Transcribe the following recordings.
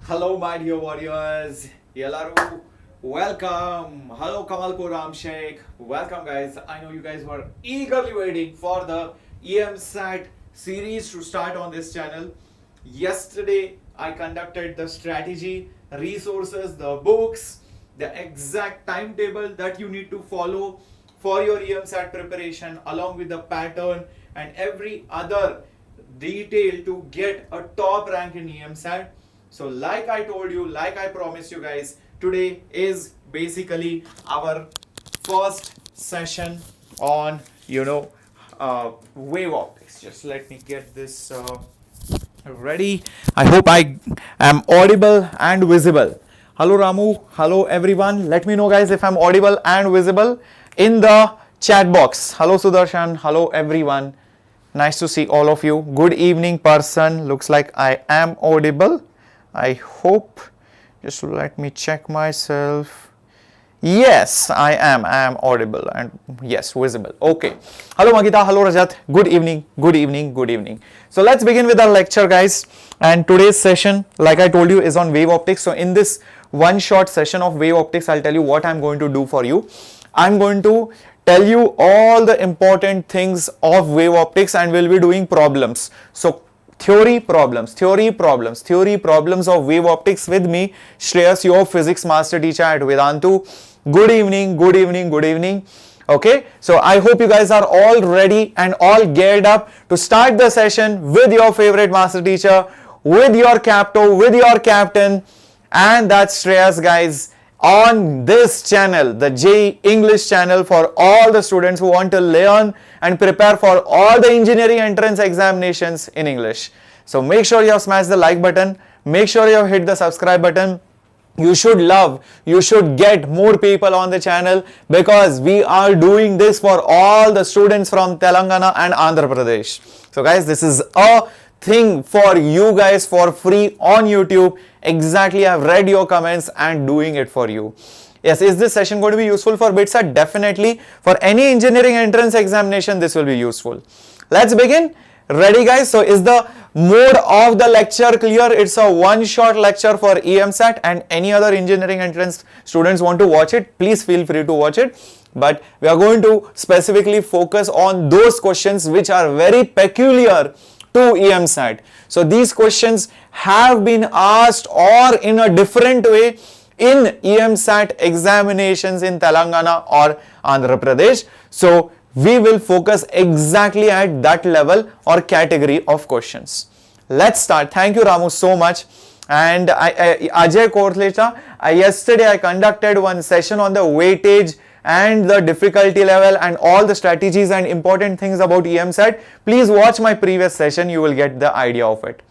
Hello, my dear warriors. Yelaru, welcome. Hello, Kamalpur Sheikh. Welcome, guys. I know you guys were eagerly waiting for the Eamcet series to start on this channel. Yesterday, I conducted the strategy, resources, the books, the exact timetable that you need to follow for your Eamcet preparation, along with the pattern and every other detail to get a top rank in Eamcet. So like I told you, like I promised you guys, today is basically our first session on, wave optics. Just let me get this ready. I hope I am audible and visible. Hello Ramu, hello everyone. Let me know guys if I'm audible and visible in the chat box. Hello Sudarshan, hello everyone. Nice to see all of you. Good evening person. Looks like I am audible. I hope. Just let me check myself. Yes, I am audible and yes, visible. Okay. Hello Magita, hello Rajat. Good evening, good evening, good evening. So let's begin with our lecture guys. And today's session, like I told you, is on wave optics. So in this one short session of wave optics, I'll tell you what I'm going to do for you. I'm going to tell you all the important things of wave optics and we'll be doing problems. So theory problems of wave optics with me, Shreyas, your physics master teacher at Vedantu. Good evening, good evening, good evening. Okay, so I hope you guys are all ready and all geared up to start the session with your favorite master teacher, with your capto, with your captain, and that's Shreyas guys on this channel, the JEE English channel for all the students who want to learn and prepare for all the engineering entrance examinations in English. So make sure you have smashed the like button, make sure you have hit the subscribe button. You should get more people on the channel because we are doing this for all the students from Telangana and Andhra Pradesh. So guys, this is a thing for you guys for free on YouTube. Exactly, I've read your comments and doing it for you. Yes, is this session going to be useful for BTech? Definitely. For any engineering entrance examination, this will be useful. Let's begin. Ready guys? So is the mode of the lecture clear? It's a one-shot lecture for Eamcet and any other engineering entrance students want to watch it, please feel free to watch it. But we are going to specifically focus on those questions which are very peculiar to Eamcet. So these questions have been asked or in a different way in Eamcet examinations in Telangana or Andhra Pradesh. So we will focus exactly at that level or category of questions. Let's start. Thank you Ramu so much. And Ajay Kortleta, yesterday I conducted one session on the weightage and the difficulty level and all the strategies and important things about Eamcet. Please watch my previous session, you will get the idea of it.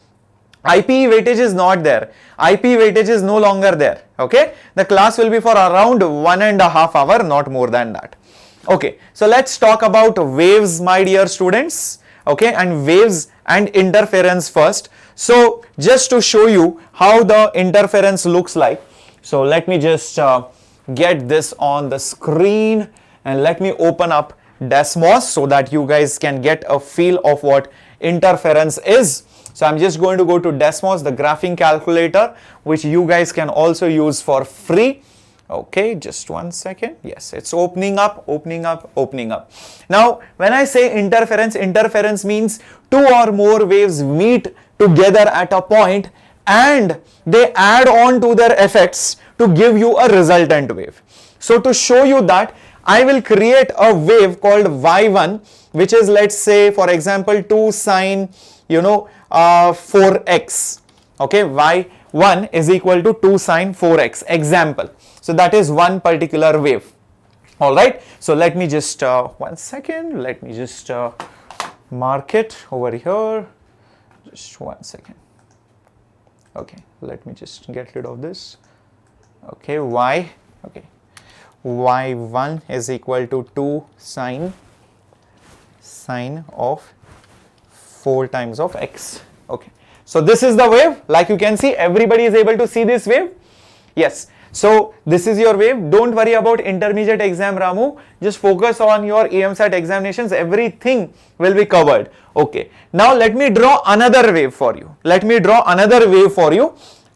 IPE weightage is not there. IPE weightage is no longer there. Okay, the class will be for around 1.5 hours, not more than that. Okay, so let's talk about waves, my dear students. Okay, and waves and interference first. So just to show you how the interference looks like, so let me just get this on the screen and let me open up Desmos so that you guys can get a feel of what interference is. So I'm just going to go to Desmos, the graphing calculator, which you guys can also use for free. Okay, just one second. Yes, it's opening up. Now, when I say interference, interference means two or more waves meet together at a point and they add on to their effects to give you a resultant wave. So to show you that, I will create a wave called Y1, which is, let's say, for example, 2 sine, 4x. Okay, Y1 is equal to 2 sine 4x. Example. So that is one particular wave. All right. So let me just, one second. Let me just mark it over here. Just one second. Okay. Let me just get rid of this. Okay. Y1 is equal to 2 sine of 4 times of x. Okay. So this is the wave. Like you can see, everybody is able to see this wave. Yes. So this is your wave. Don't worry about intermediate exam, Ramu. Just focus on your Eamcet examinations. Everything will be covered. Okay. Now let me draw another wave for you.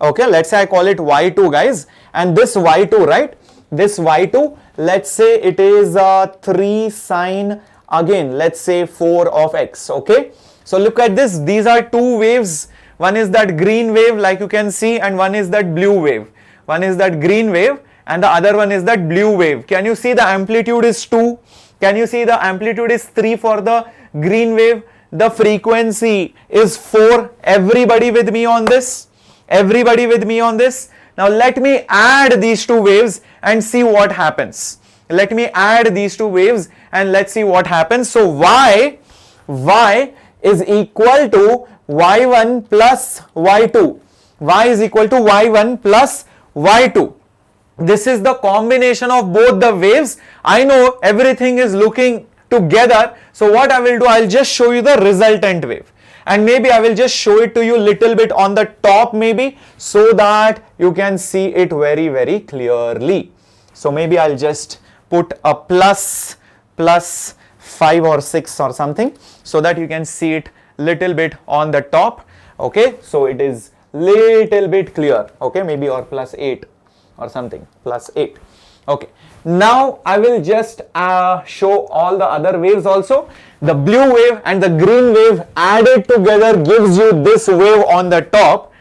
Okay, let's say I call it y2 guys, and this y2, right, this y2, let's say it is 3 sine, again let's say 4 of x. Okay, so look at this, these are two waves, one is that green wave like you can see, and one is that blue wave. One is that green wave and the other one is that blue wave. Can you see the amplitude is 2? Can you see the amplitude is 3 for the green wave? The frequency is 4. Everybody with me on this? Everybody with me on this? Now let me add these two waves and see what happens. Let me add these two waves and let's see what happens. So y is equal to y1 plus y2. Y is equal to y1 plus y2. This is the combination of both the waves. I know everything is looking together. So what I will do, I'll just show you the resultant wave. And maybe I will just show it to you little bit on the top maybe, so that you can see it very, very clearly. So maybe I'll just put a plus 5 or 6 or something, so that you can see it little bit on the top. Okay, so it is little bit clear. Okay, maybe or plus 8 or something, plus 8. Okay, now I will just show all the other waves also. The blue wave and the green wave added together gives you this wave on the top.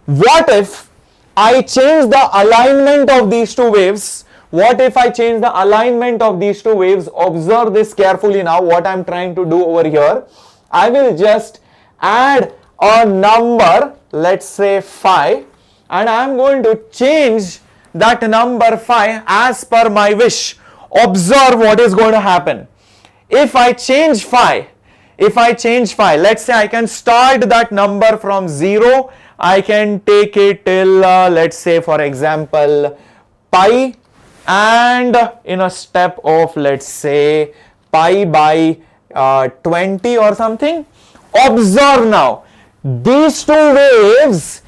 What if I change the alignment of these two waves? What if I change the alignment of these two waves? Observe this carefully now, what I am trying to do over here. I will just add a number, let's say 5, and I am going to change that number 5 as per my wish. Observe what is going to happen. If I change 5, let's say I can start that number from 0, I can take it till let's say for example pi, and in a step of let's say pi by 20 or something. Observe now, these two waves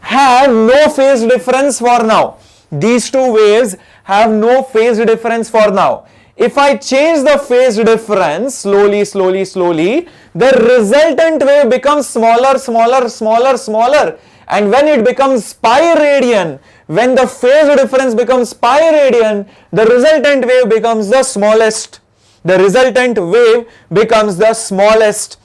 have no phase difference for now. These two waves have no phase difference for now. If I change the phase difference slowly, the resultant wave becomes smaller. And when it becomes pi radian, when the phase difference becomes pi radian, the resultant wave becomes the smallest. The resultant wave becomes the smallest.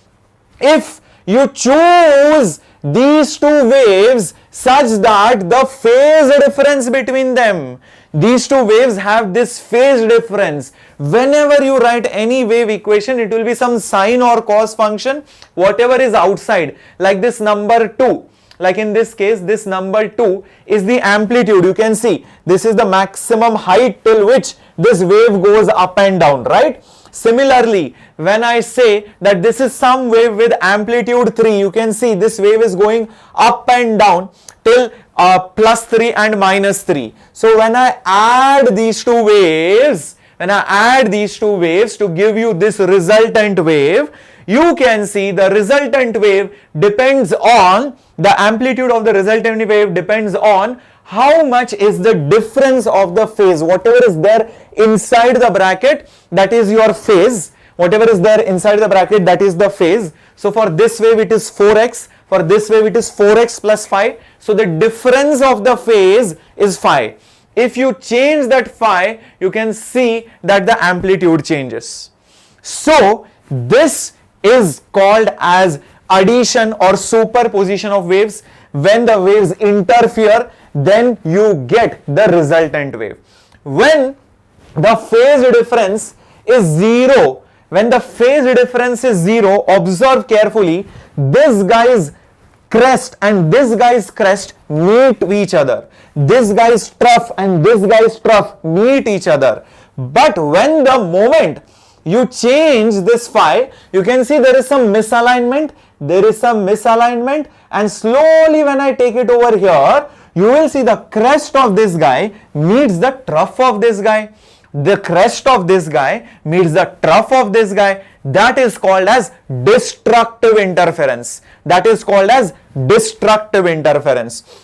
If you choose these two waves such that the phase difference between them, these two waves have this phase difference. Whenever you write any wave equation, it will be some sine or cos function, whatever is outside, like this number 2. Like in this case, this number 2 is the amplitude. You can see this is the maximum height till which this wave goes up and down, right? Similarly, when I say that this is some wave with amplitude 3, you can see this wave is going up and down till plus 3 and minus 3. So when I add these two waves, to give you this resultant wave, you can see the resultant wave depends on, the amplitude of the resultant wave depends on how much is the difference of the phase. Whatever is there inside the bracket, that is your phase. Whatever is there inside the bracket, that is the phase. So for this wave it is 4x, for this wave it is 4x plus 5. So the difference of the phase is phi. If you change that phi, you can see that the amplitude changes. So this is called as addition or superposition of waves. When the waves interfere, then you get the resultant wave. When the phase difference is 0, observe carefully, this guy's crest and this guy's crest meet each other. This guy's trough and this guy's trough meet each other. But when the moment you change this phi, you can see there is some misalignment. And slowly when I take it over here, you will see the crest of this guy meets the trough of this guy. The crest of this guy meets the trough of this guy. That is called as destructive interference.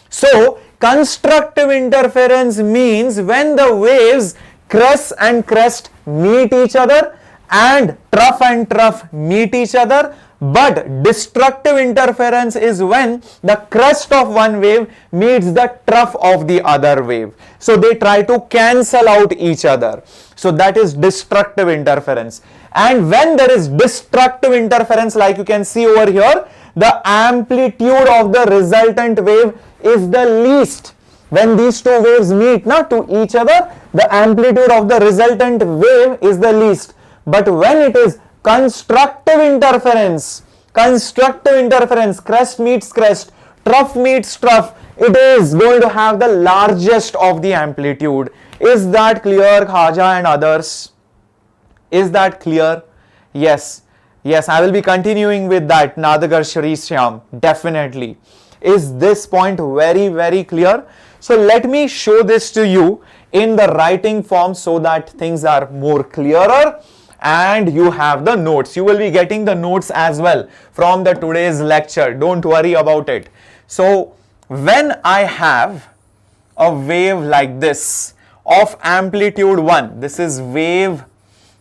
So constructive interference means when the waves crest and crest meet each other, and trough meet each other. But destructive interference is when the crest of one wave meets the trough of the other wave. So they try to cancel out each other. So that is destructive interference. And when there is destructive interference, like you can see over here, the amplitude of the resultant wave is the least. When these two waves meet to each other, the amplitude of the resultant wave is the least. But when it is constructive interference, crest meets crest, trough meets trough, it is going to have the largest of the amplitude. Is that clear, Khaja and others? Is that clear? Yes. Yes, I will be continuing with that, Nadagar Shri Shyam, definitely. Is this point very, very clear? So let me show this to you in the writing form so that things are more clearer and you have the notes. You will be getting the notes as well from the today's lecture. Don't worry about it. So when I have a wave like this of amplitude 1, this is wave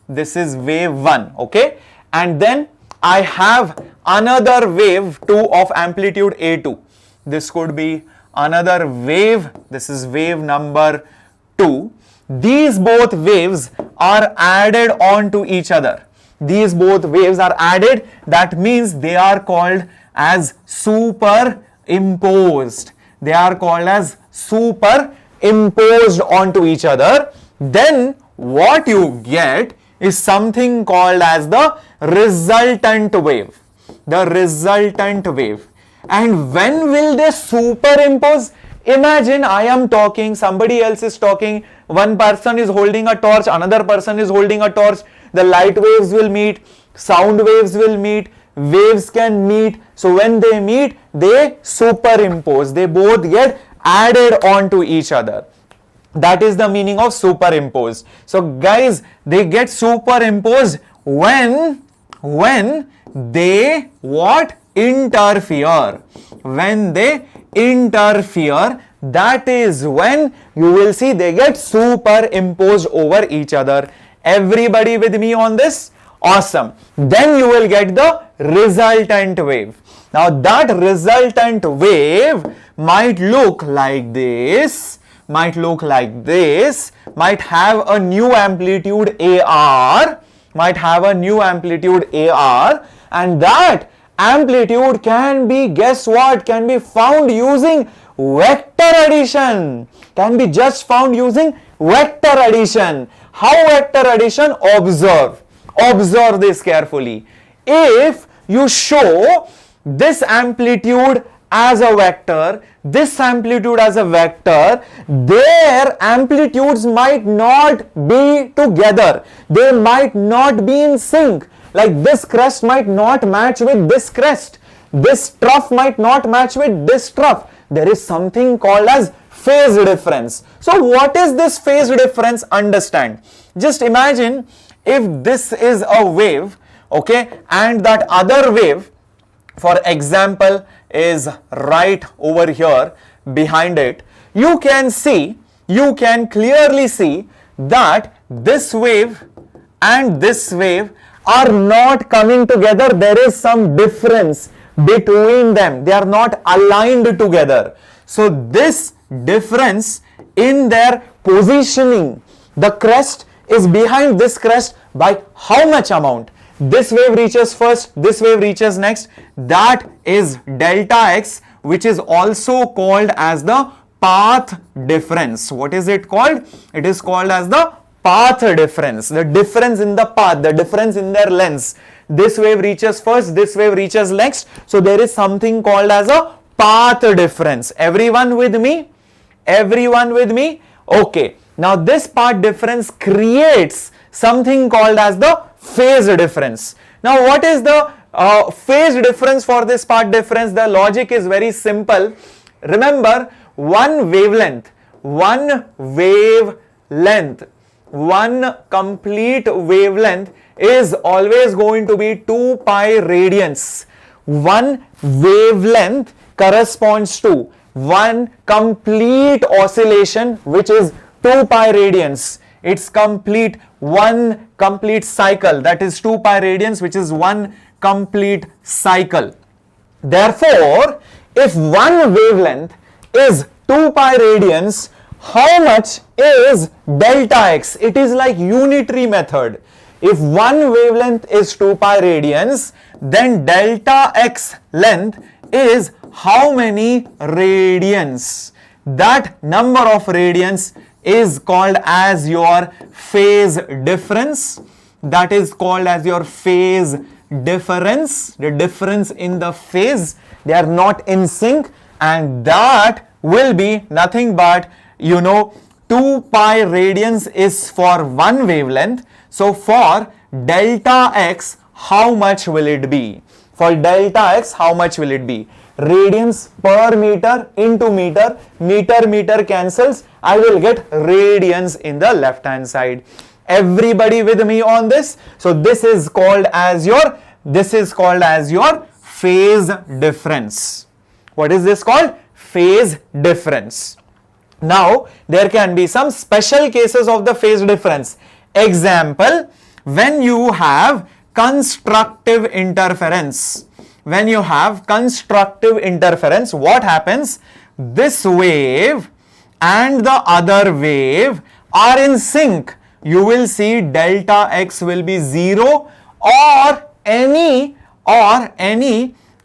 1, okay? And then I have another wave 2 of amplitude A2. This could be another wave. This is wave number 2. These both waves are added on to each other. These both waves are added. That means they are called as superimposed. They are called as superimposed onto each other. Then what you get is something called as the resultant wave. The resultant wave. And when will they superimpose? Imagine I am talking, somebody else is talking, one person is holding a torch, another person is holding a torch, the light waves will meet, sound waves will meet, waves can meet. So when they meet, they superimpose. They both get added on to each other. That is the meaning of superimposed. So guys, they get superimposed when they what? Interfere. When they interfere, that is when you will see they get superimposed over each other. Everybody with me on this? Awesome. Then you will get the resultant wave. Now that resultant wave might look like this, might have a new amplitude AR, and that amplitude can be, guess what, can be found using vector addition. Can be just found using vector addition. How vector addition? Observe this carefully. If you show this amplitude as a vector, this amplitude as a vector, their amplitudes might not be together. They might not be in sync. Like this crest might not match with this crest. This trough might not match with this trough. There is something called as phase difference. So what is this phase difference? Understand. Just imagine if this is a wave, okay, and that other wave, for example, is right over here behind it. You can clearly see that this wave and this wave are not coming together. There is some difference between them. They are not aligned together. So this difference in their positioning, the crest is behind this crest by how much amount? This wave reaches first, this wave reaches next. That is delta x, which is also called as the path difference. What is it called? It is called as the path difference. The difference in the path, the difference in their lengths. This wave reaches first, this wave reaches next. So there is something called as a path difference. Everyone with me? Everyone with me? Okay. Now this path difference creates something called as the phase difference. Now what is the phase difference for this path difference? The logic is very simple. Remember, one complete wavelength is always going to be 2 pi radians. One wavelength corresponds to one complete oscillation, which is 2 pi radians. It's complete 1 complete cycle. That is 2 pi radians, which is one complete cycle. Therefore, if one wavelength is 2 pi radians, how much is delta x? It is like unitary method. If one wavelength is 2 pi radians, then delta x length is how many radians? That number of radians is called as your phase difference. That is called as your phase difference. The difference in the phase, they are not in sync, and that will be nothing but, 2 pi radians is for one wavelength. So for delta x, how much will it be? For delta x, how much will it be? Radians per meter into meter, meter cancels, I will get radians in the left hand side. Everybody with me on this? So this is called as your phase difference. What is this called? Phase difference. Now there can be some special cases of the phase difference. Example, when you have constructive interference. When you have constructive interference, what happens? This wave and the other wave are in sync. You will see delta x will be 0 or any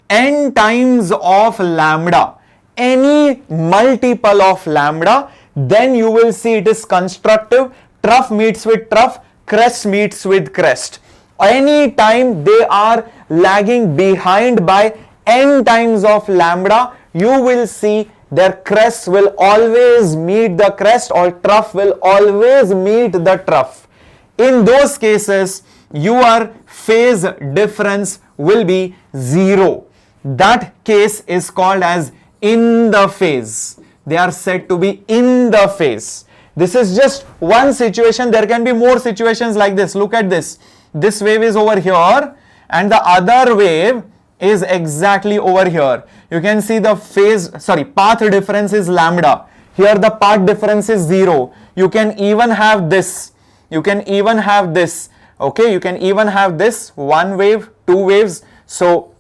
n times of lambda, any multiple of lambda, then you will see it is constructive. Trough meets with trough, crest meets with crest. Any time they are lagging behind by n times of lambda, you will see their crest will always meet the crest, or trough will always meet the trough. In those cases, your phase difference will be 0. That case is called as in the phase. They are said to be in the phase. This is just one situation. There can be more situations like this. Look at this. This wave is over here and the other wave is exactly over here. You can see the path difference is lambda. Here the path difference is 0. You can even have this. Okay, you can even have this, one wave, two waves. So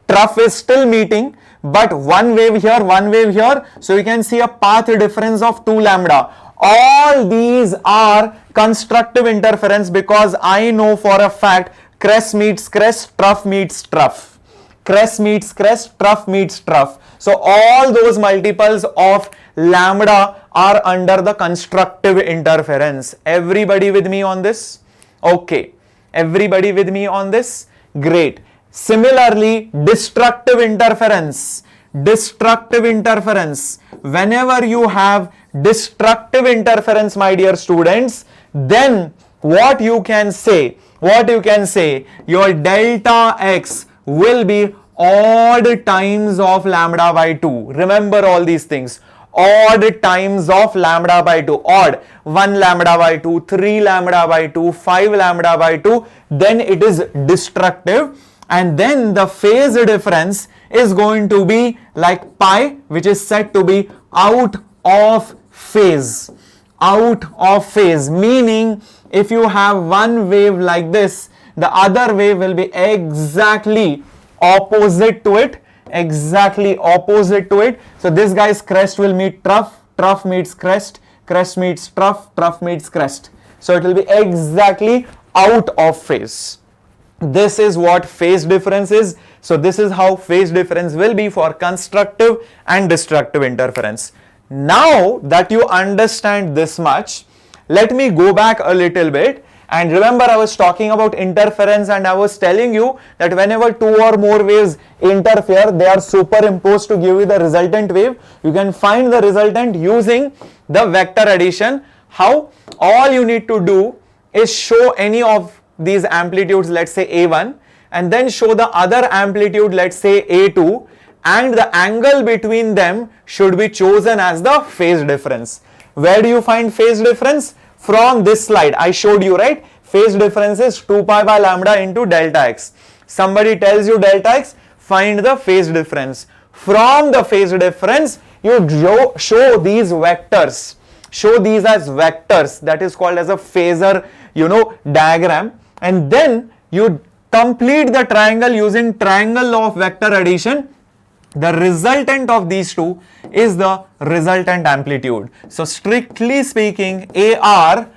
trough is still meeting, but one wave here, one wave here. So you can see a path difference of 2 lambda. All these are constructive interference, because I know for a fact crest meets crest, trough meets trough. Crest meets crest, trough meets trough. So all those multiples of lambda are under the constructive interference. Everybody with me on this? Okay. Everybody with me on this? Great. Similarly, destructive interference. Whenever you have destructive interference, my dear students, then what you can say, your delta x will be odd times of lambda by 2. Remember all these things. Odd times of lambda by 2. Odd. 1 lambda by 2, 3 lambda by 2, 5 lambda by 2. Then it is destructive. And then the phase difference is going to be like pi, which is said to be out of phase. Out of phase, meaning if you have one wave like this, the other wave will be exactly opposite to it. So this guy's crest will meet trough, trough meets crest, crest meets trough, trough meets crest. So it will be exactly out of phase. This is what phase difference is. So this is how phase difference will be for constructive and destructive interference. Now that you understand this much, let me go back a little bit. And remember, I was talking about interference, and I was telling you that whenever 2 or more waves interfere, they are superimposed to give you the resultant wave. You can find the resultant using the vector addition. How? All you need to do is show any of these amplitudes, let's say A1, and then show the other amplitude, let's say A2, and the angle between them should be chosen as the phase difference. Where do you find phase difference? From this slide I showed you, right? Phase difference is 2 pi by lambda into delta x. Somebody tells you delta x, find the phase difference. From the phase difference, you show these vectors. Show these as vectors. That is called as a phasor. diagram, and then you complete the triangle using triangle of vector addition. The resultant of these two is the resultant amplitude. So strictly speaking, AR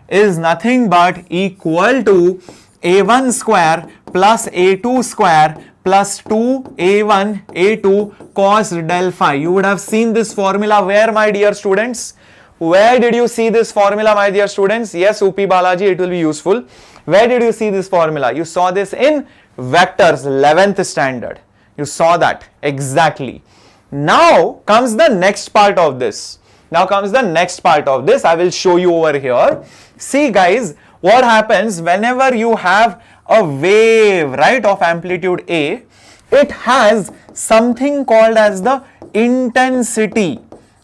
is nothing but equal to A1 square plus A2 square plus 2A1 A2 cos del phi. You would have seen this formula where, my dear students? Where did you see this formula, my dear students? Yes, UP Balaji, it will be useful. Where did you see this formula? You saw this in vectors, 11th standard. You saw that exactly. Now comes the next part of this. I will show you over here. See guys, what happens whenever you have a wave, right, of amplitude A, it has something called as the intensity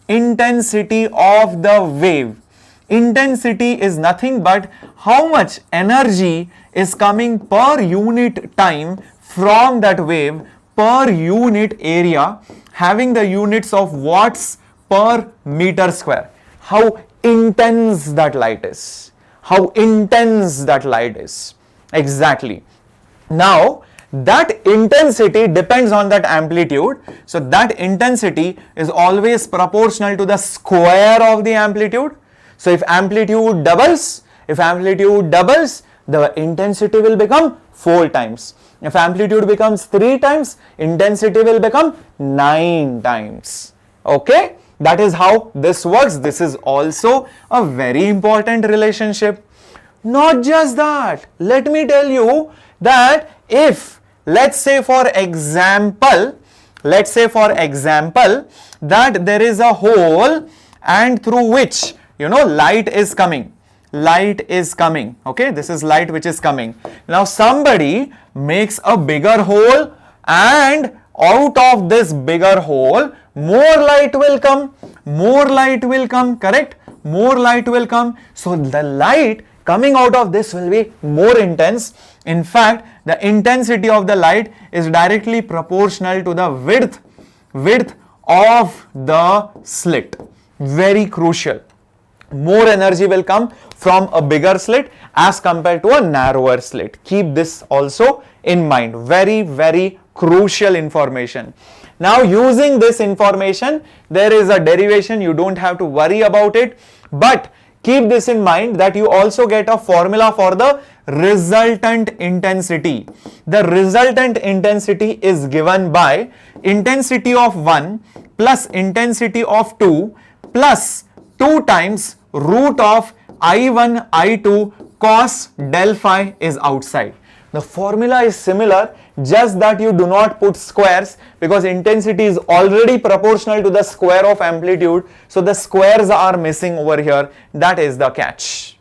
of the wave. Intensity is nothing but how much energy is coming per unit time from that wave per unit area, having the units of watts per meter square. How intense that light is. Exactly. Now that intensity depends on that amplitude. So that intensity is always proportional to the square of the amplitude. So if amplitude doubles, the intensity will become 4 times. If amplitude becomes 3 times, intensity will become 9 times. Okay, that is how this works. This is also a very important relationship. Not just that, let me tell you that if, let's say for example, that there is a hole and through which, light is coming. Okay, this is light which is coming. Now somebody makes a bigger hole, and out of this bigger hole more light will come, correct? More light will come. So the light coming out of this will be more intense. In fact, the intensity of the light is directly proportional to the width of the slit. Very crucial. More energy will come from a bigger slit as compared to a narrower slit. Keep this also in mind. Very, very crucial information. Now using this information, there is a derivation. You don't have to worry about it. But keep this in mind that you also get a formula for the resultant intensity. The resultant intensity is given by intensity of 1 plus intensity of 2 plus 2 times root of I1 I2 cos del phi is outside. The formula is similar, just that you do not put squares because intensity is already proportional to the square of amplitude. So the squares are missing over here. That is the catch.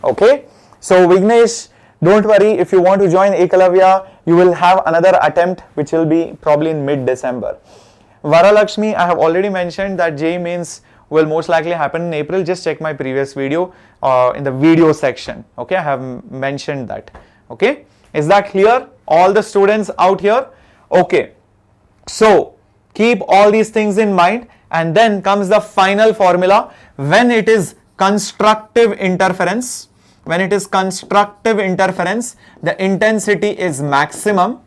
Okay. So Vignesh, don't worry, if you want to join Ekalavya, you will have another attempt which will be probably in mid-December. Varalakshmi, I have already mentioned that JEE Mains will most likely happen in April. Just check my previous video in the video section. Okay, I have mentioned that. Okay, is that clear? All the students out here? Okay, so keep all these things in mind, and then comes the final formula. When it is constructive interference, the intensity is maximum.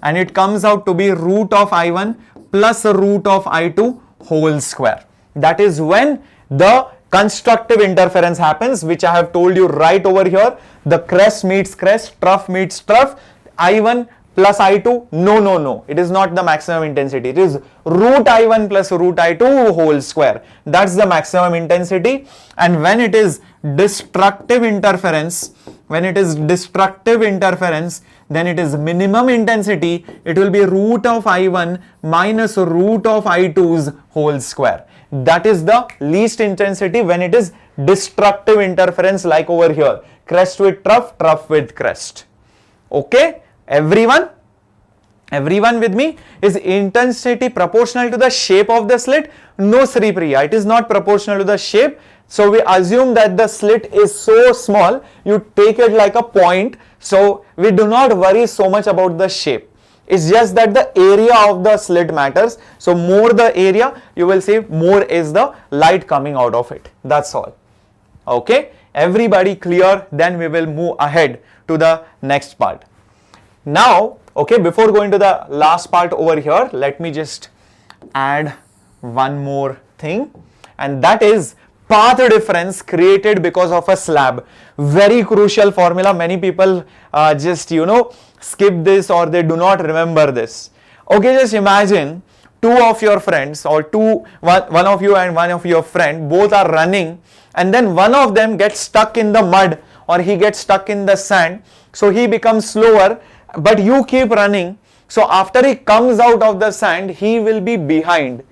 And it comes out to be root of I1 plus root of I2 whole square. That is when the constructive interference happens, which I have told you right over here. The crest meets crest, trough meets trough, I1 plus I2. No. It is not the maximum intensity. It is root I1 plus root I2 whole square. That's the maximum intensity. And when it is destructive interference, then it is minimum intensity. It will be root of I1 minus root of I2's whole square. That is the least intensity when it is destructive interference, like over here. Crest with trough, trough with crest. Okay, everyone with me? Is intensity proportional to the shape of the slit? No, Sri Priya, it is not proportional to the shape. So we assume that the slit is so small, you take it like a point. So we do not worry so much about the shape. It's just that the area of the slit matters. So more the area, you will see more is the light coming out of it. That's all. Okay, everybody clear? Then we will move ahead to the next part. Now, okay, before going to the last part over here, let me just add one more thing, and that is path difference created because of a slab. Very crucial formula. Many people just skip this, or they do not remember this. Okay, just imagine two of your friends, or one of you and one of your friend, both are running, and then one of them gets stuck in the mud, or he gets stuck in the sand, so he becomes slower, but you keep running. So after he comes out of the sand, he will be behind,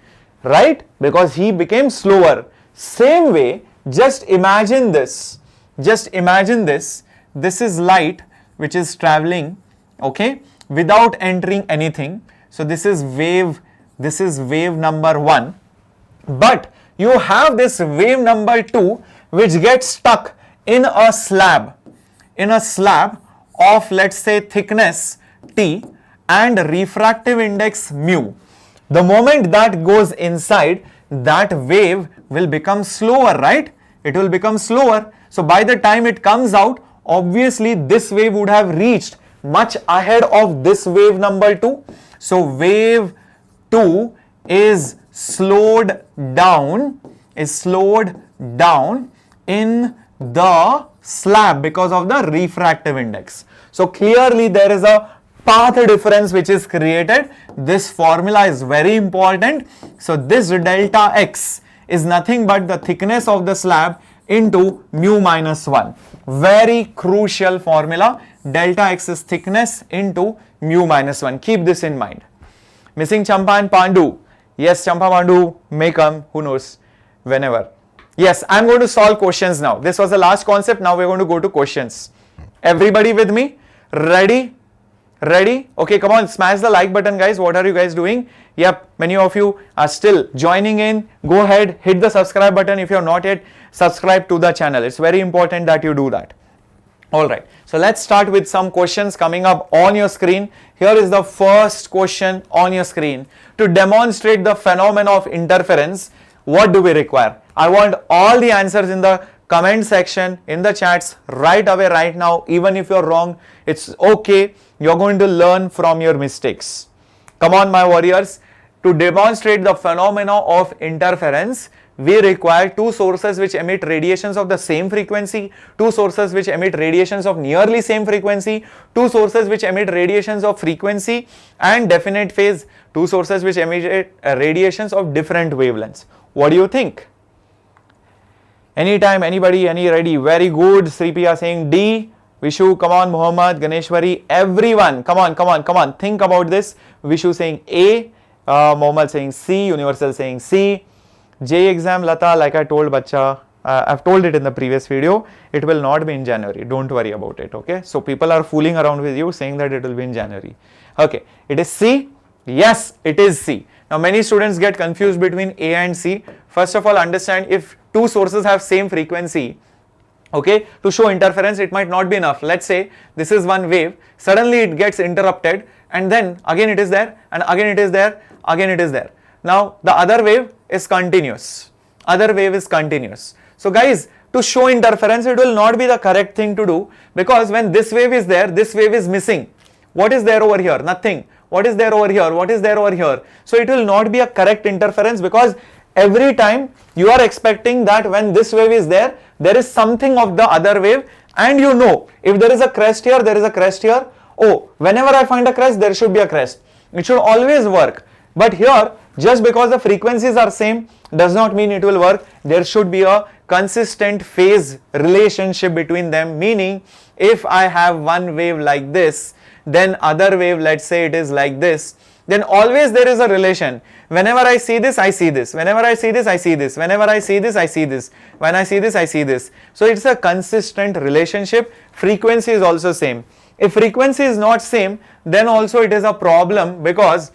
right? Because he became slower. Same way, just imagine this. Just imagine this. This is light which is traveling, okay, without entering anything. So this is wave number 1. But you have this wave number 2 which gets stuck in a slab of, let's say, thickness T and refractive index mu. The moment that goes inside, that wave will become slower, right? It will become slower. So by the time it comes out, obviously this wave would have reached much ahead of this wave number 2. So wave 2 is slowed down in the slab because of the refractive index. So clearly there is a path difference which is created. This formula is very important. So this delta x is nothing but the thickness of the slab into mu minus 1. Very crucial formula. Delta x is thickness into mu minus 1. Keep this in mind. Missing Champa and Pandu. Yes, Champa, Pandu may come, who knows, whenever. Yes, I am going to solve questions now. This was the last concept. Now we are going to go to questions. Everybody with me? Ready? Ready? Okay, come on, smash the like button, guys. What are you guys doing? Yep, many of you are still joining in. Go ahead, hit the subscribe button if you are not yet subscribed to the channel. It's very important that you do that. Alright, so let's start with some questions coming up on your screen. Here is the first question on your screen. To demonstrate the phenomenon of interference, what do we require? I want all the answers in the comment section, in the chats right away, right now. Even if you're wrong, it's okay. You're going to learn from your mistakes. Come on, my warriors. To demonstrate the phenomena of interference, we require two sources which emit radiations of the same frequency, two sources which emit radiations of nearly same frequency, two sources which emit radiations of frequency and definite phase, two sources which emit radiations of different wavelengths. What do you think? Anytime, anybody, any ready? Very good. Sripiya saying D. Vishu, come on. Muhammad, Ganeshwari, everyone, come on. Think about this. Vishu saying A. Mohammed saying C. Universal saying C. JEE exam, Lata, like I told Bacha, I've told it in the previous video, it will not be in January. Don't worry about it, okay? So people are fooling around with you saying that it will be in January. Okay, it is C. Yes, it is C. Now many students get confused between A and C. First of all, understand if two sources have same frequency, okay, to show interference, it might not be enough. Let's say this is one wave, suddenly it gets interrupted, and then again it is there, and again it is there, again it is there. Now the other wave is continuous. So guys, to show interference, it will not be the correct thing to do, because when this wave is there, this wave is missing. What is there over here? Nothing. What is there over here? What is there over here? So it will not be a correct interference, because every time you are expecting that when this wave is there, there is something of the other wave, and you know if there is a crest here, there is a crest here. Oh, whenever I find a crest, there should be a crest. It should always work. But here, just because the frequencies are same does not mean it will work. There should be a consistent phase relationship between them, meaning if I have one wave like this, then other wave, let's say it is like this, then always there is a relation. Whenever I see this, I see this. Whenever I see this, I see this. Whenever I see this, I see this. When I see this, I see this. So it's a consistent relationship. Frequency is also same. If frequency is not same, then also it is a problem, because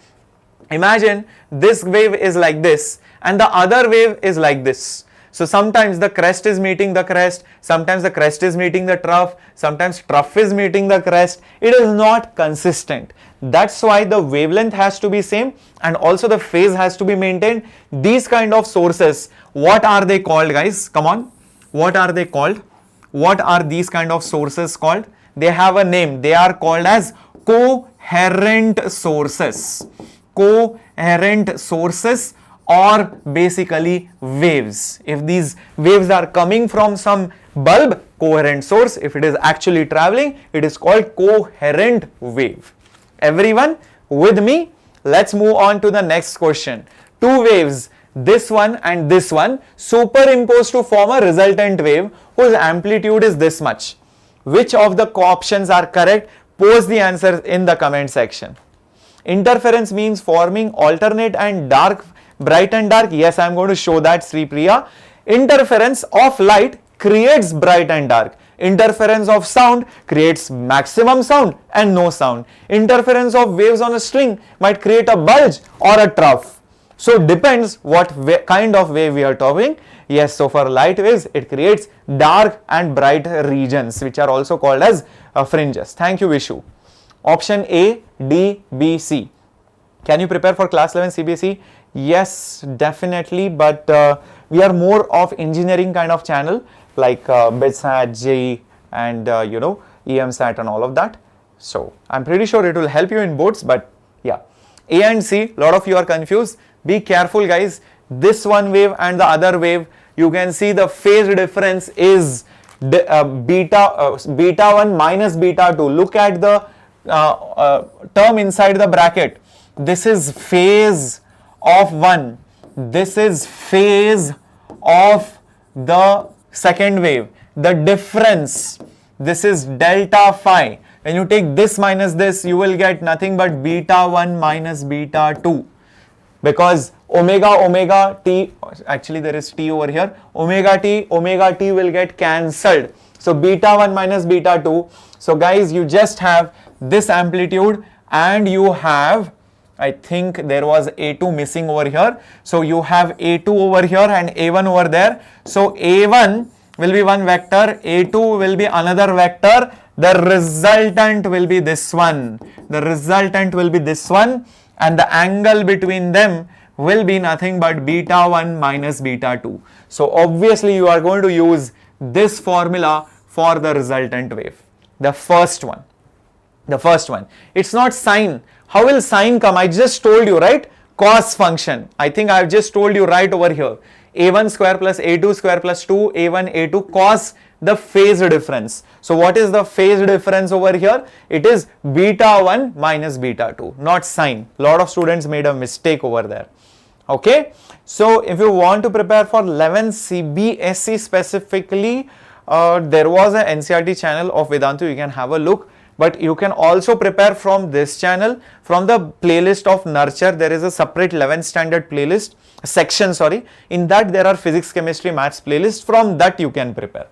imagine this wave is like this and the other wave is like this. So sometimes the crest is meeting the crest, sometimes the crest is meeting the trough, sometimes trough is meeting the crest. It is not consistent. That's why the wavelength has to be same and also the phase has to be maintained. These kind of sources, what are they called, guys? Come on. What are they called? What are these kind of sources called? They have a name. They are called as coherent sources. Coherent sources, or basically waves. If these waves are coming from some bulb, coherent source. If it is actually traveling, it is called coherent wave. Everyone with me? Let's move on to the next question. Two waves, this one and this one, superimposed to form a resultant wave whose amplitude is this much. Which of the options are correct? Post the answers in the comment section. Interference means forming alternate and dark, bright and dark. Yes, I am going to show that, Sri Priya. Interference of light creates bright and dark. Interference of sound creates maximum sound and no sound. Interference of waves on a string might create a bulge or a trough. So depends what kind of wave we are talking. Yes, so for light waves, it creates dark and bright regions, which are also called as fringes. Thank you, Vishu. Option A, D, B, C. Can you prepare for class 11 CBSE? Yes, definitely, but we are more of engineering kind of channel, like BTech, JEE and Eamcet and all of that. So I'm pretty sure it will help you in boards, but yeah. A and C, a lot of you are confused. Be careful, guys. This one wave and the other wave, you can see the phase difference is beta 1 minus beta 2. Look at the term inside the bracket. This is phase of 1. This is phase of the second wave. The difference, this is delta phi. When you take this minus this, you will get nothing but beta 1 minus beta 2. Because omega t, actually there is t over here, omega t will get cancelled. So beta 1 minus beta 2. So guys, you just have this amplitude and you have, I think there was A2 missing over here. So you have A2 over here and A1 over there. So A1 will be one vector, A2 will be another vector. The resultant will be this one. The resultant will be this one. And the angle between them will be nothing but beta 1 minus beta 2. So obviously you are going to use this formula for the resultant wave. The first one. It's not sine. How will sine come? I just told you, right? Cos function. I think I have just told you right over here. A1 square plus A2 square plus 2 A1 A2 cos the phase difference. So what is the phase difference over here? It is beta 1 minus beta 2, not sine. Lot of students made a mistake over there. Okay. So if you want to prepare for 11 CBSE specifically, there was an NCERT channel of Vedantu. You can have a look. But you can also prepare from this channel, from the playlist of Nurture. There is a separate 11th standard playlist section, sorry. In that there are physics, chemistry, maths playlist. From that you can prepare.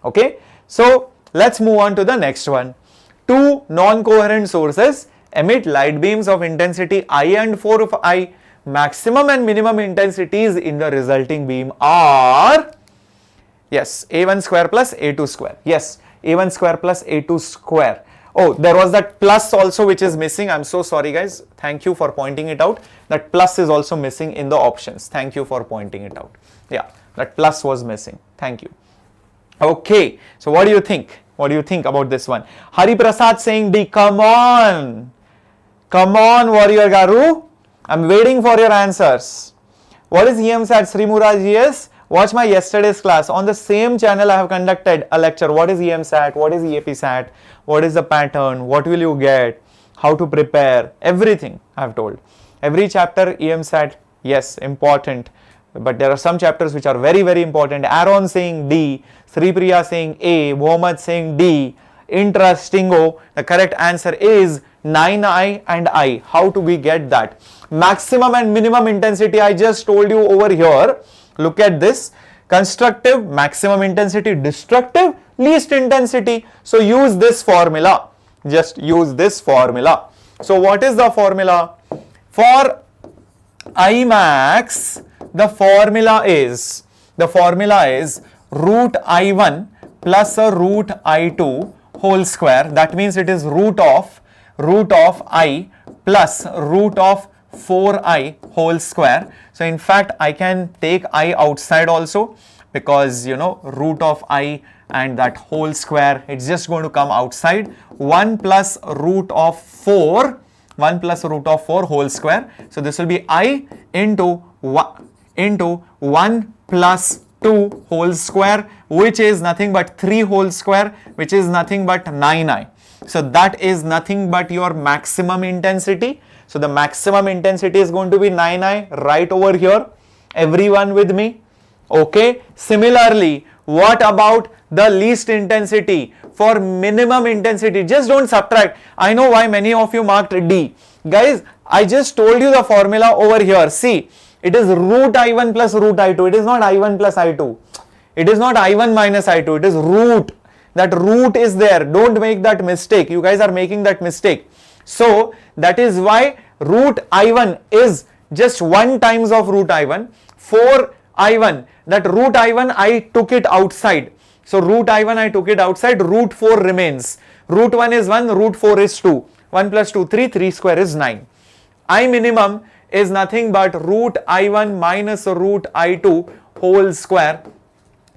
Okay. So let's move on to the next one. Two non-coherent sources emit light beams of intensity I and 4 of I. Maximum and minimum intensities in the resulting beam are, yes, A1 square plus A2 square. Yes, A1 square plus A2 square. Oh, there was that plus also which is missing. I'm so sorry, guys. Thank you for pointing it out. That plus is also missing in the options. Thank you for pointing it out. Yeah, that plus was missing. Thank you. Okay, so what do you think? What do you think about this one? Hari Prasad saying D. Come on. Come on, Warrior Garu. I'm waiting for your answers. What is Eamcet, Sri Muraj? Yes. Watch my yesterday's class. On the same channel, I have conducted a lecture. What is Eamcet? What is EAPSAT? What is the pattern? What will you get? How to prepare? Everything I have told. Every chapter Eamcet, yes, important. But there are some chapters which are very, very important. Aaron saying D, Sri Priya saying A, Mohammed saying D. Interestingo. The correct answer is 9I and I. How do we get that? Maximum and minimum intensity, I just told you over here. Look at this. Constructive, maximum intensity. Destructive, least intensity. So use this formula. Just use this formula. So what is the formula? For I max, the formula is root I1 plus a root I2 whole square. That means it is root of I plus root of 4I whole square. So in fact, I can take I outside also. because root of I and that whole square, it's just going to come outside. 1 plus root of 4 whole square. So this will be I into 1 plus 2 whole square, which is nothing but 3 whole square, which is nothing but 9i. So that is nothing but your maximum intensity. So the maximum intensity is going to be 9i right over here. Everyone with me? Okay. Similarly, what about the least intensity? For minimum intensity, just don't subtract. I know why many of you marked D. Guys, I just told you the formula over here. See, it is root I1 plus root I2. It is not I1 plus I2. It is not I1 minus I2. It is root. That root is there. Don't make that mistake. You guys are making that mistake. So that is why root I1 is just 1 times of root I1. 4 I1. That root I1 I took it outside. So root I1 I took it outside. Root 4 remains. Root 1 is 1. Root 4 is 2. 1 plus 2, 3. 3 square is 9. I minimum is nothing but root I1 minus root I2 whole square.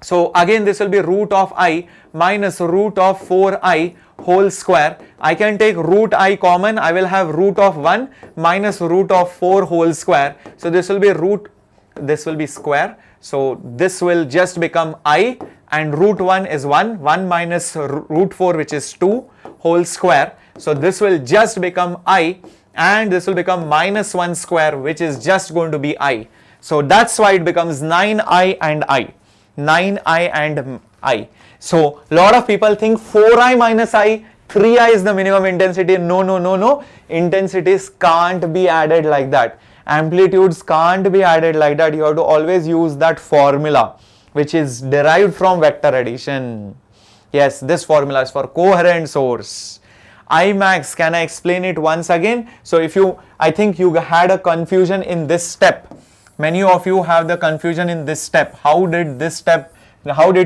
So again this will be root of I minus root of 4i whole square. I can take root I common. I will have root of 1 minus root of 4 whole square. So this will be this will be square. So this will just become I, and root 1 is 1. 1 minus root 4, which is 2 whole square. So this will just become I, and this will become minus 1 square, which is just going to be I. So that's why it becomes 9i and I. 9i and I. So lot of people think 4i minus I, 3i is the minimum intensity. No. Intensities can't be added like that. Amplitudes can't be added like that. You have to always use that formula, which is derived from vector addition. Yes, this formula is for coherent source. Imax, can I explain it once again? So I think you had a confusion in this step. Many of you have the confusion in this step. How did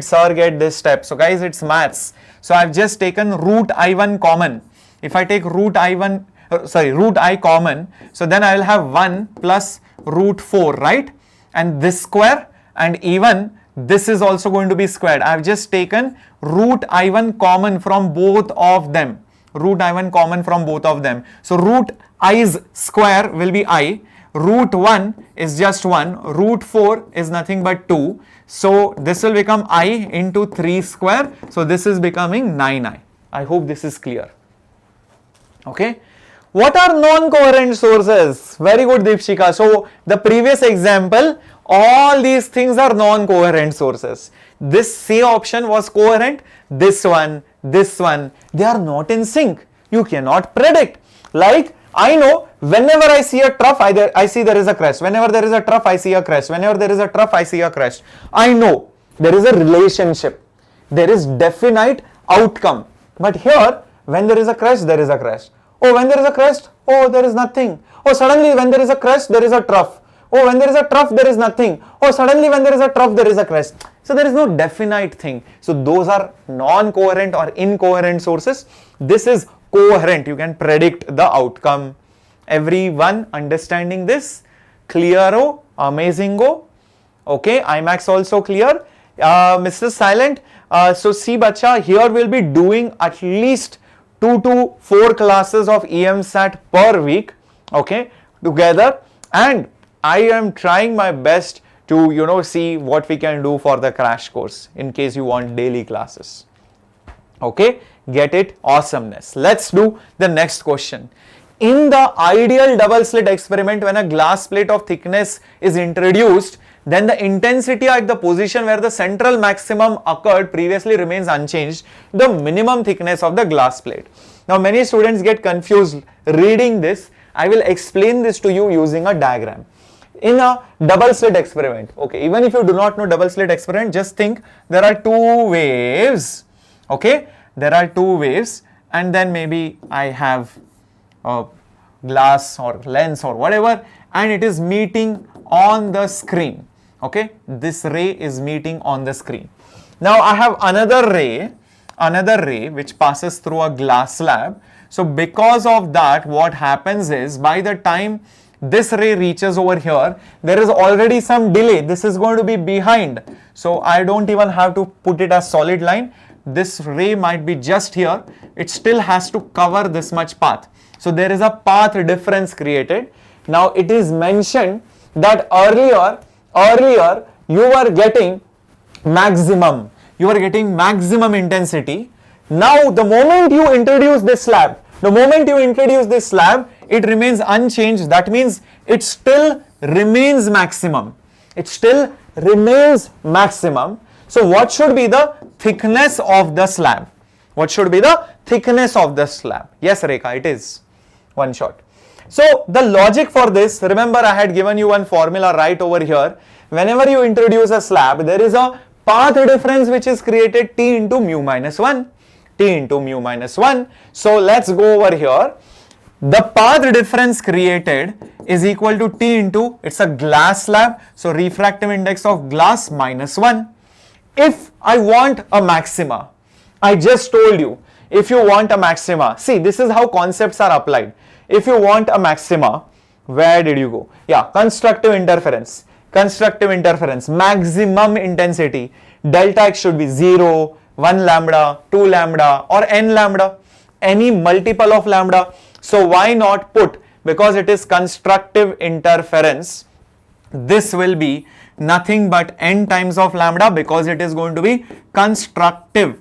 sir get this step? So guys, it's maths. So I've just taken root I1 common. If I take root I common, so then I will have 1 plus root 4, right? And this square, and even this is also going to be squared. I've just taken root I1 common from both of them. Root I1 common from both of them. So root I's square will be I. Root 1 is just 1. Root 4 is nothing but 2. So this will become I into 3 square. So this is becoming 9i. I hope this is clear. Okay. What are non-coherent sources? Very good, Deepshika. So the previous example, all these things are non-coherent sources. This C option was coherent. This one, they are not in sync. You cannot predict. Like, I know whenever I see a trough, I see there is a crest. Whenever there is a trough, I see a crest. Whenever there is a trough, I see a crest. I know there is a relationship. There is definite outcome. But here, when there is a crest, there is a crest. Oh, when there is a crest, oh, there is nothing. Oh, suddenly when there is a crest, there is a trough. Oh, when there is a trough, there is nothing. Oh, suddenly when there is a trough, there is a crest. So there is no definite thing. So those are non-coherent or incoherent sources. This is coherent. You can predict the outcome. Everyone understanding this? Clearo? Amazingo? Okay, IMAX also clear. Mr. Silent, so see bacha, here we'll be doing at least 2 to 4 classes of Eamcet per week, okay, together, and I am trying my best to see what we can do for the crash course in case you want daily classes. Okay, get it? Awesomeness. Let's do the next question. In the ideal double slit experiment, when a glass plate of thickness is introduced, then the intensity at the position where the central maximum occurred previously remains unchanged, the minimum thickness of the glass plate. Now many students get confused reading this. I will explain this to you using a diagram. In a double slit experiment, okay, even if you do not know double slit experiment, just think there are 2 waves, okay, there are 2 waves, and then maybe I have a glass or lens or whatever, and it is meeting on the screen. Okay, this ray is meeting on the screen. Now I have another ray which passes through a glass slab. So because of that, what happens is, by the time this ray reaches over here, there is already some delay. This is going to be behind. So I don't even have to put it as solid line. This ray might be just here. It still has to cover this much path. So there is a path difference created. Now it is mentioned that earlier you were getting maximum. You are getting maximum intensity. Now the moment you introduce this slab, it remains unchanged. That means it still remains maximum. It still remains maximum. So what should be the thickness of the slab? What should be the thickness of the slab? Yes, Rekha, it is. One shot. So the logic for this, remember I had given you one formula right over here. Whenever you introduce a slab, there is a path difference which is created T into mu minus 1. T into mu minus 1. So let's go over here. The path difference created is equal to T into, it's a glass slab, so refractive index of glass minus 1. If I want a maxima, I just told you, if you want a maxima, see this is how concepts are applied. If you want a maxima, where did you go? Yeah, constructive interference, maximum intensity, delta x should be 0, 1 lambda, 2 lambda or n lambda, any multiple of lambda. So why not put, because it is constructive interference, this will be nothing but n times of lambda, because it is going to be constructive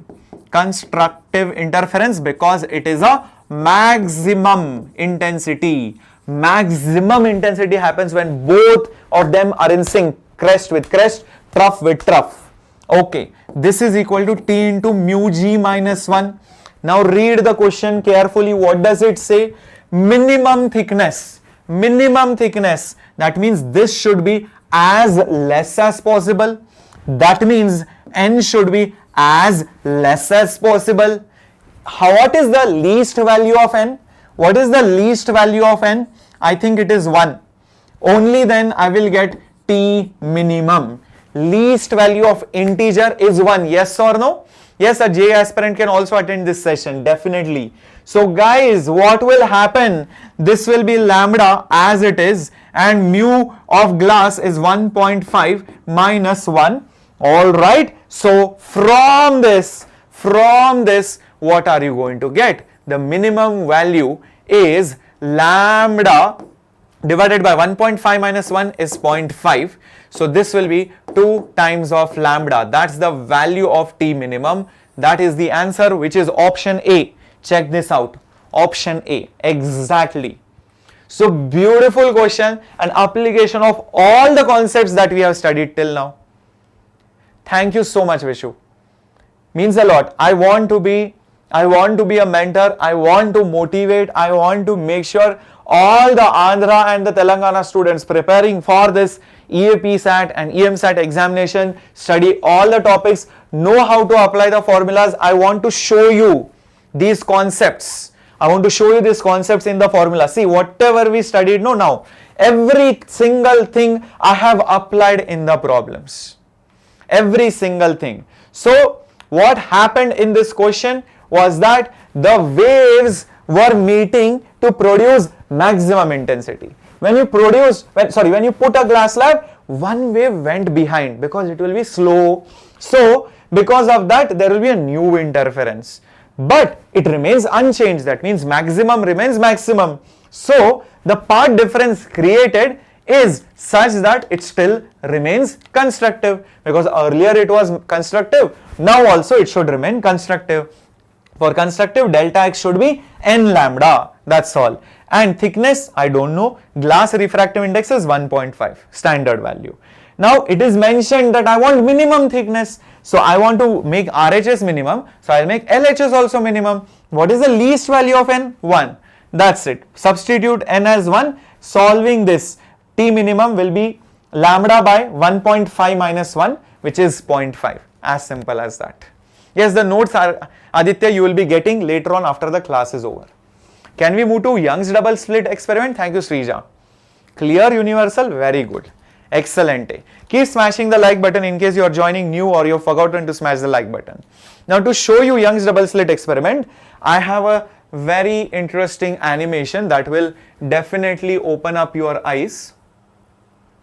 interference, because it is a maximum intensity. Maximum intensity happens when both of them are in sync, crest with crest, trough with trough. Okay, this is equal to T into mu g minus 1. Now read the question carefully. What does it say? Minimum thickness. That means this should be as less as possible. That means n should be as less as possible. What is the least value of n? What is the least value of n? I think it is 1. Only then I will get T minimum. Least value of integer is 1. Yes or no? Yes, a JEE aspirant can also attend this session, definitely. So guys, what will happen? This will be lambda as it is, and mu of glass is 1.5 minus 1. Alright, so from this, what are you going to get? The minimum value is lambda divided by 1.5 minus 1 is 0.5. So this will be 2 times of lambda. That's the value of T minimum. That is the answer, which is option A. Check this out. Option A. Exactly. So beautiful question and application of all the concepts that we have studied till now. Thank you so much, Vishu. Means a lot. I want to be a mentor. I want to motivate. I want to make sure all the Andhra and the Telangana students preparing for this EAP-SAT and Eamcet examination study all the topics, know how to apply the formulas. I want to show you these concepts. I want to show you these concepts in the formula. See, whatever we studied, no, now, every single thing I have applied in the problems. Every single thing. So, what happened in this question was that the waves were meeting to produce maximum intensity. When you put a glass slab, one wave went behind because it will be slow. So, because of that, there will be a new interference. But it remains unchanged. That means maximum remains maximum. So, the path difference created is such that it still remains constructive, because earlier it was constructive. Now also it should remain constructive. For constructive, delta x should be n lambda. That's all. And thickness, I don't know. Glass refractive index is 1.5, standard value. Now it is mentioned that I want minimum thickness. So I want to make RHS minimum. So I'll make LHS also minimum. What is the least value of n? 1. That's it. Substitute n as 1. Solving this, T minimum will be lambda by 1.5 minus 1, which is 0.5. As simple as that. Yes, the notes are, Aditya, you will be getting later on after the class is over. Can we move to Young's double slit experiment? Thank you, Srija. Clear, universal, very good. Excellent. Keep smashing the like button in case you are joining new or you have forgotten to smash the like button. Now to show you Young's double slit experiment, I have a very interesting animation that will definitely open up your eyes.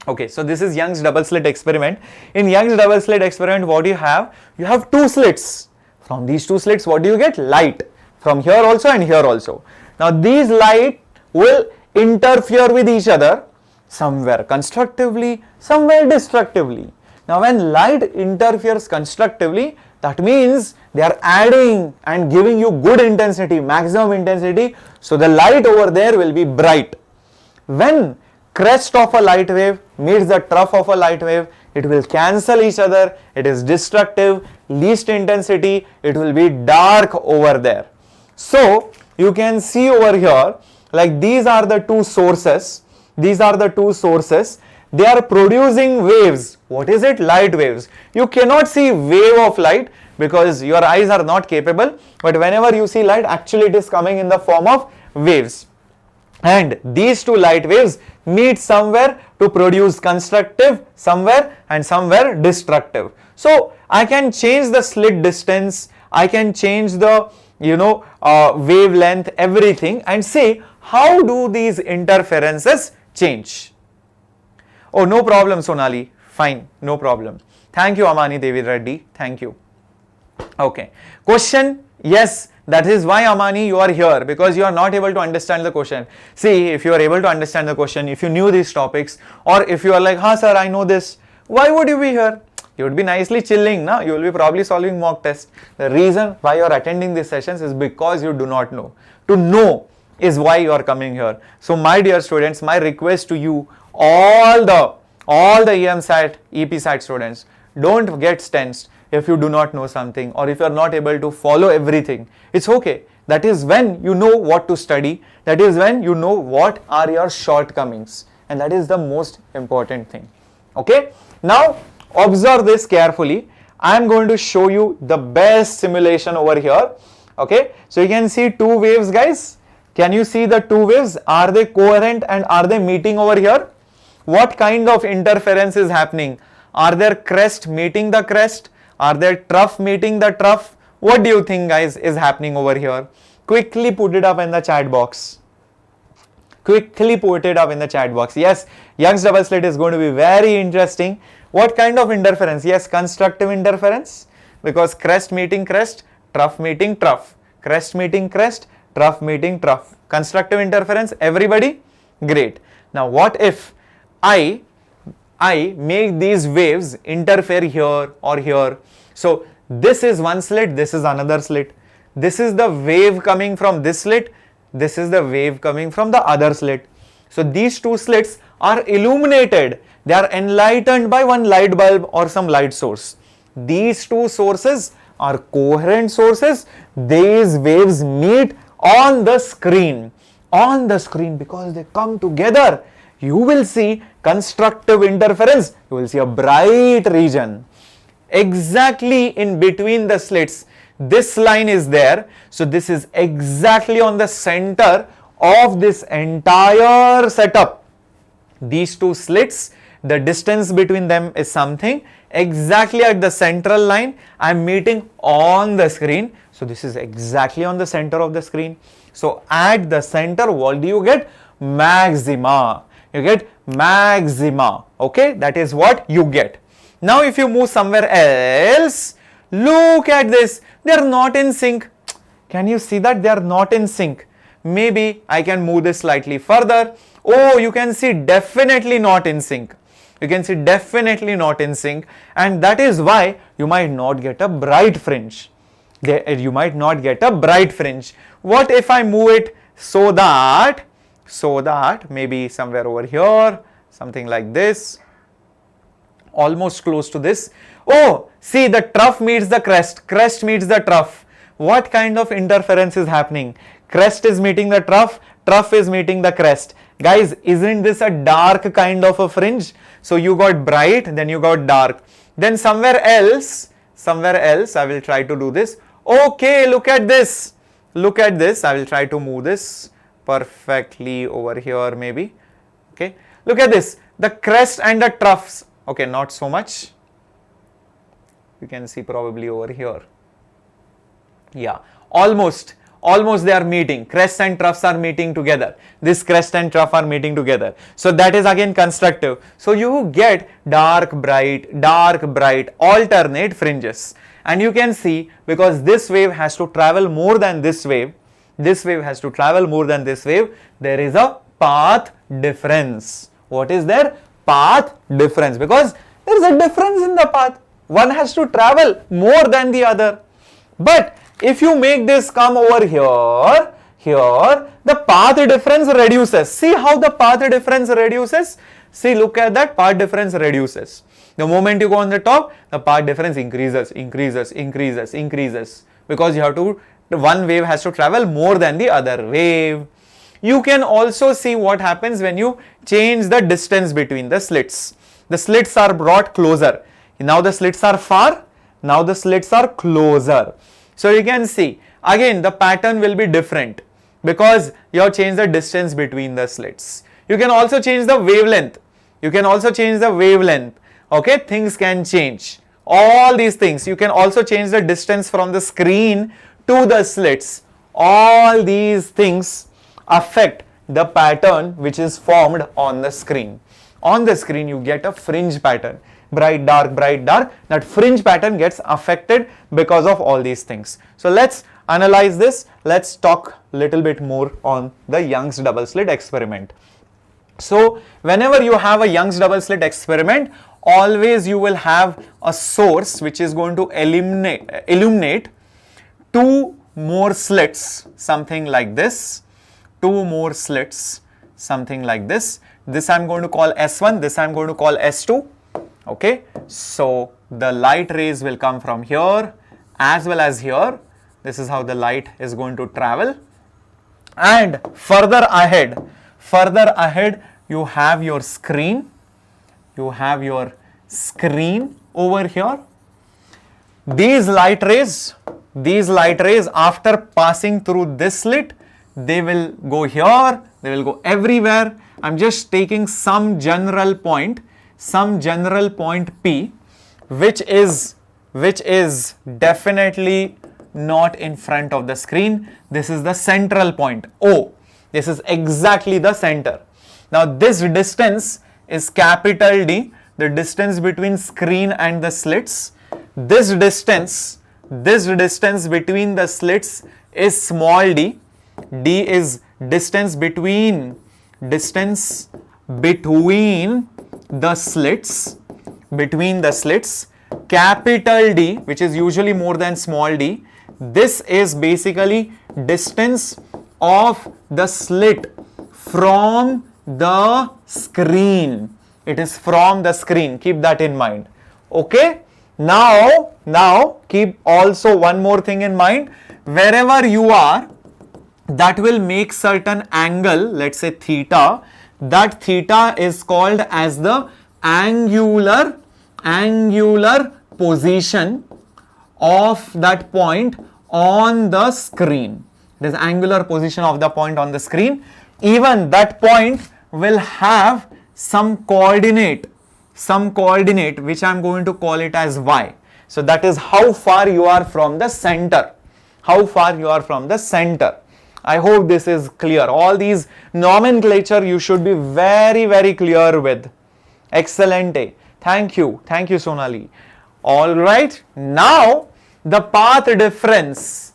Okay, so this is Young's double slit experiment. In Young's double slit experiment, what do you have? You have two slits. From these two slits, what do you get? Light. From here also and here also. Now, these light will interfere with each other, somewhere constructively, somewhere destructively. Now, when light interferes constructively, that means they are adding and giving you good intensity, maximum intensity. So, the light over there will be bright. When crest of a light wave meets the trough of a light wave, it will cancel each other. It is destructive, least intensity. It will be dark over there. So, you can see over here, like these are the two sources. These are the two sources. They are producing waves. What is it? Light waves. You cannot see wave of light because your eyes are not capable. But whenever you see light, actually it is coming in the form of waves. And these two light waves meet somewhere to produce constructive somewhere and somewhere destructive. So I can change the slit distance. I can change the wavelength, everything, and see how do these interferences change. Oh, no problem, Sonali. Fine, no problem. Thank you, Amani Devi Reddy. Thank you. Okay. Question? Yes, that is why, Amani, you are here, because you are not able to understand the question. See, if you are able to understand the question, if you knew these topics, or if you are like, ha, sir, I know this, why would you be here? You would be nicely chilling, na? You will be probably solving mock tests. The reason why you are attending these sessions is because you do not know. To know is why you are coming here. So, my dear students, my request to you, all the Eamcet, EPSAT students, don't get tensed if you do not know something or if you are not able to follow everything. It's okay. That is when you know what to study. That is when you know what are your shortcomings. And that is the most important thing. Okay. Now, observe this carefully. I am going to show you the best simulation over here. Okay. So, you can see two waves, guys. Can you see the two waves? Are they coherent and are they meeting over here? What kind of interference is happening? Are there crest meeting the crest? Are there trough meeting the trough? What do you think, guys, is happening over here? Quickly put it up in the chat box. Quickly put it up in the chat box. Yes, Young's double slit is going to be very interesting. What kind of interference? Yes, constructive interference, because crest meeting crest, trough meeting trough. Crest meeting crest, trough meeting trough. Constructive interference, everybody? Great. Now, what if I make these waves interfere here or here? So, this is one slit, this is another slit. This is the wave coming from this slit, this is the wave coming from the other slit. So, these two slits are illuminated, they are enlightened by one light bulb or some light source. These two sources are coherent sources. These waves meet on the screen. On the screen, because they come together, you will see constructive interference. You will see a bright region. Exactly in between the slits, this line is there. So, this is exactly on the center of this entire setup. These two slits, the distance between them is something. Exactly at the central line, I am meeting on the screen. So, this is exactly on the center of the screen. So, at the center, what do you get? Maxima. You get maxima. Okay, that is what you get. Now, if you move somewhere else, look at this. They are not in sync. Can you see that they are not in sync? Maybe I can move this slightly further. Oh, you can see definitely not in sync. You can see definitely not in sync, and that is why you might not get a bright fringe. You might not get a bright fringe. What if I move it so that maybe somewhere over here, something like this, almost close to this. Oh, see, the trough meets the crest, crest meets the trough. What kind of interference is happening? Crest is meeting the trough, trough is meeting the crest. Guys, isn't this a dark kind of a fringe? So you got bright, then you got dark. Then somewhere else, I will try to do this. Okay, look at this. Look at this. I will try to move this perfectly over here maybe. Okay, look at this. The crest and the troughs. Okay, not so much. You can see probably over here. Yeah, almost almost they are meeting. Crest and troughs are meeting together. This crest and trough are meeting together. So that is again constructive. So you get dark, bright, alternate fringes. And you can see, because this wave has to travel more than this wave has to travel more than this wave, there is a path difference. What is there? Path difference. Because there is a difference in the path. One has to travel more than the other. But if you make this come over here, the path difference reduces. See how the path difference reduces? See, look at that, path difference reduces. The moment you go on the top, the path difference increases. Because you have to, one wave has to travel more than the other wave. You can also see what happens when you change the distance between the slits. The slits are brought closer. Now the slits are far, now the slits are closer. So you can see, again the pattern will be different because you have changed the distance between the slits. You can also change the wavelength. Okay, things can change. All these things. You can also change the distance from the screen to the slits. All these things affect the pattern which is formed on the screen. On the screen you get a fringe pattern. Bright, dark, that fringe pattern gets affected because of all these things. So let's analyze this. Let's talk a little bit more on the Young's double slit experiment. So whenever you have a Young's double slit experiment, always you will have a source which is going to illuminate two more slits, something like this. Two more slits, something like this. This I am going to call S1, this I am going to call S2. Okay, so the light rays will come from here as well as here. This is how the light is going to travel. And further ahead, you have your screen. You have your screen over here. These light rays after passing through this slit, they will go here, they will go everywhere. I'm just taking some general point P, which is definitely not in front of the screen. This is the central point O. This is exactly the center. Now this distance is capital D, the distance between screen and the slits. This distance between the slits is small d. D is distance between the slits, capital D, which is usually more than small d. This is basically distance of the slit from the screen. It is from the screen. Keep that in mind. Okay. Now keep also one more thing in mind. Wherever you are, that will make certain angle, let's say theta. That theta is called as the angular position of that point on the screen. It is angular position of the point on the screen. Even that point will have some coordinate which I am going to call it as y. So that is how far you are from the center. I hope this is clear. All these nomenclature you should be very, very clear with. Excellent. Thank you, Sonali. All right. Now the path difference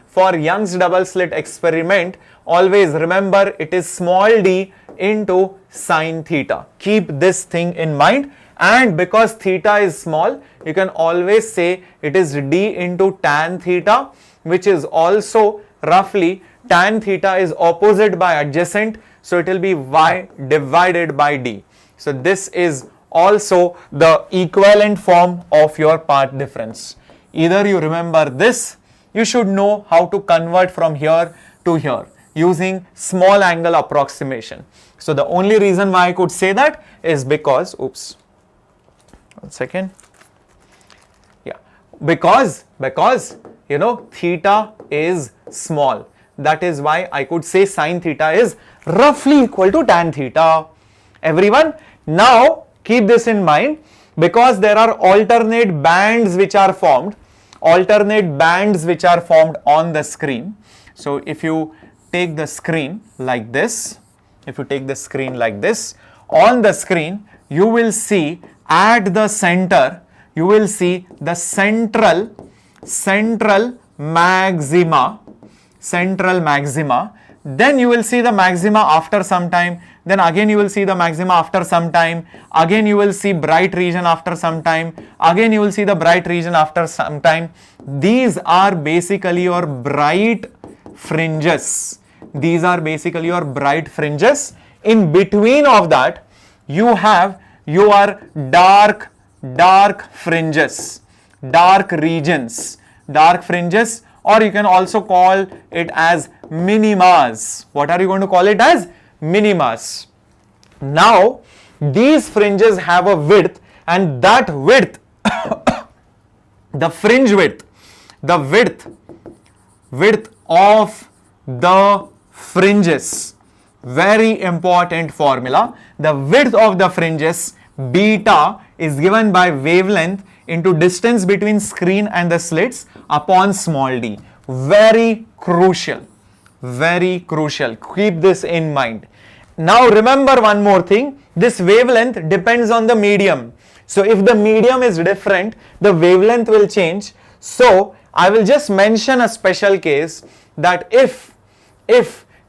for Young's double slit experiment, always remember it is small d into sine theta. Keep this thing in mind. And because theta is small, you can always say it is d into tan theta, which is also roughly tan theta is opposite by adjacent, so it will be y divided by d. So this is also the equivalent form of your path difference. Either you remember this, you should know how to convert from here to here using small angle approximation. So the only reason why I could say that is because, oops, one second. Yeah, because you know theta is small. That is why I could say sine theta is roughly equal to tan theta. Everyone, now keep this in mind, because there are alternate bands which are formed. alternate bands which are formed on the screen. So if you take the screen like this, on the screen you will see at the center, you will see the central maxima, then you will see the maxima after some time, then again you will see the maxima after some time, again you will see bright region after some time, again you will see the bright region after some time. These are basically your bright fringes. These are basically your bright fringes. In between of that, you have your dark fringes, dark regions, dark fringes, or you can also call it as minimas. What are you going to call it as? Minimas. Now, these fringes have a width, and that width, the fringe width, the width of the fringes, very important formula. The width of the fringes, beta, is given by wavelength into distance between screen and the slits upon small d. Very crucial. Keep this in mind. Now remember one more thing. This wavelength depends on the medium. So if the medium is different, the wavelength will change. So I will just mention a special case that if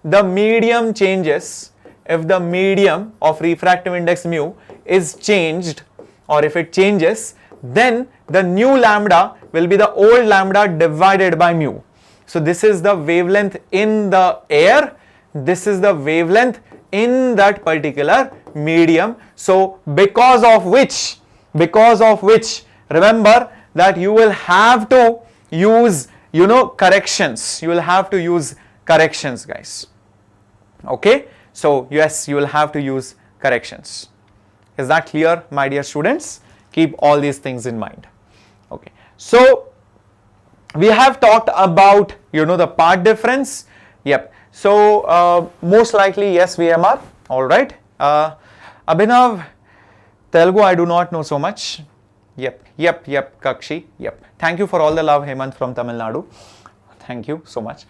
the medium changes, if the medium of refractive index mu is changed, or if it changes, then the new lambda will be the old lambda divided by mu. So this is the wavelength in the air, this is the wavelength in that particular medium. So because of which remember that you will have to use corrections. You will have to use corrections, guys. Okay, so yes, you will have to use corrections. Is that clear, my dear students? Keep all these things in mind. Okay, so we have talked about the part difference. Yep. So most likely yes, VMR. All right. Abhinav, Telugu I do not know so much. Yep, Kakshi. Yep. Thank you for all the love, Hemant from Tamil Nadu. Thank you so much.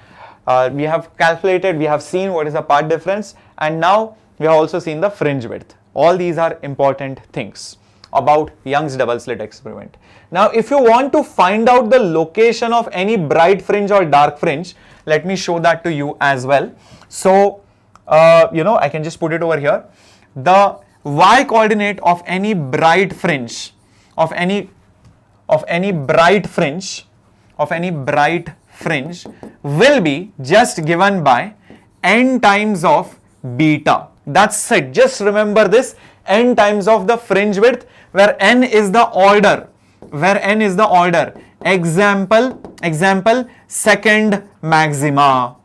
We have calculated, we have seen what is the part difference, and now we have also seen the fringe width. All these are important things about Young's double slit experiment. Now, if you want to find out the location of any bright fringe or dark fringe, let me show that to you as well. So, I can just put it over here. The y coordinate of any bright fringe, of any bright fringe will be just given by n times of beta. That's it. Just remember this, n times of the fringe width, where n is the order. Example, second maxima,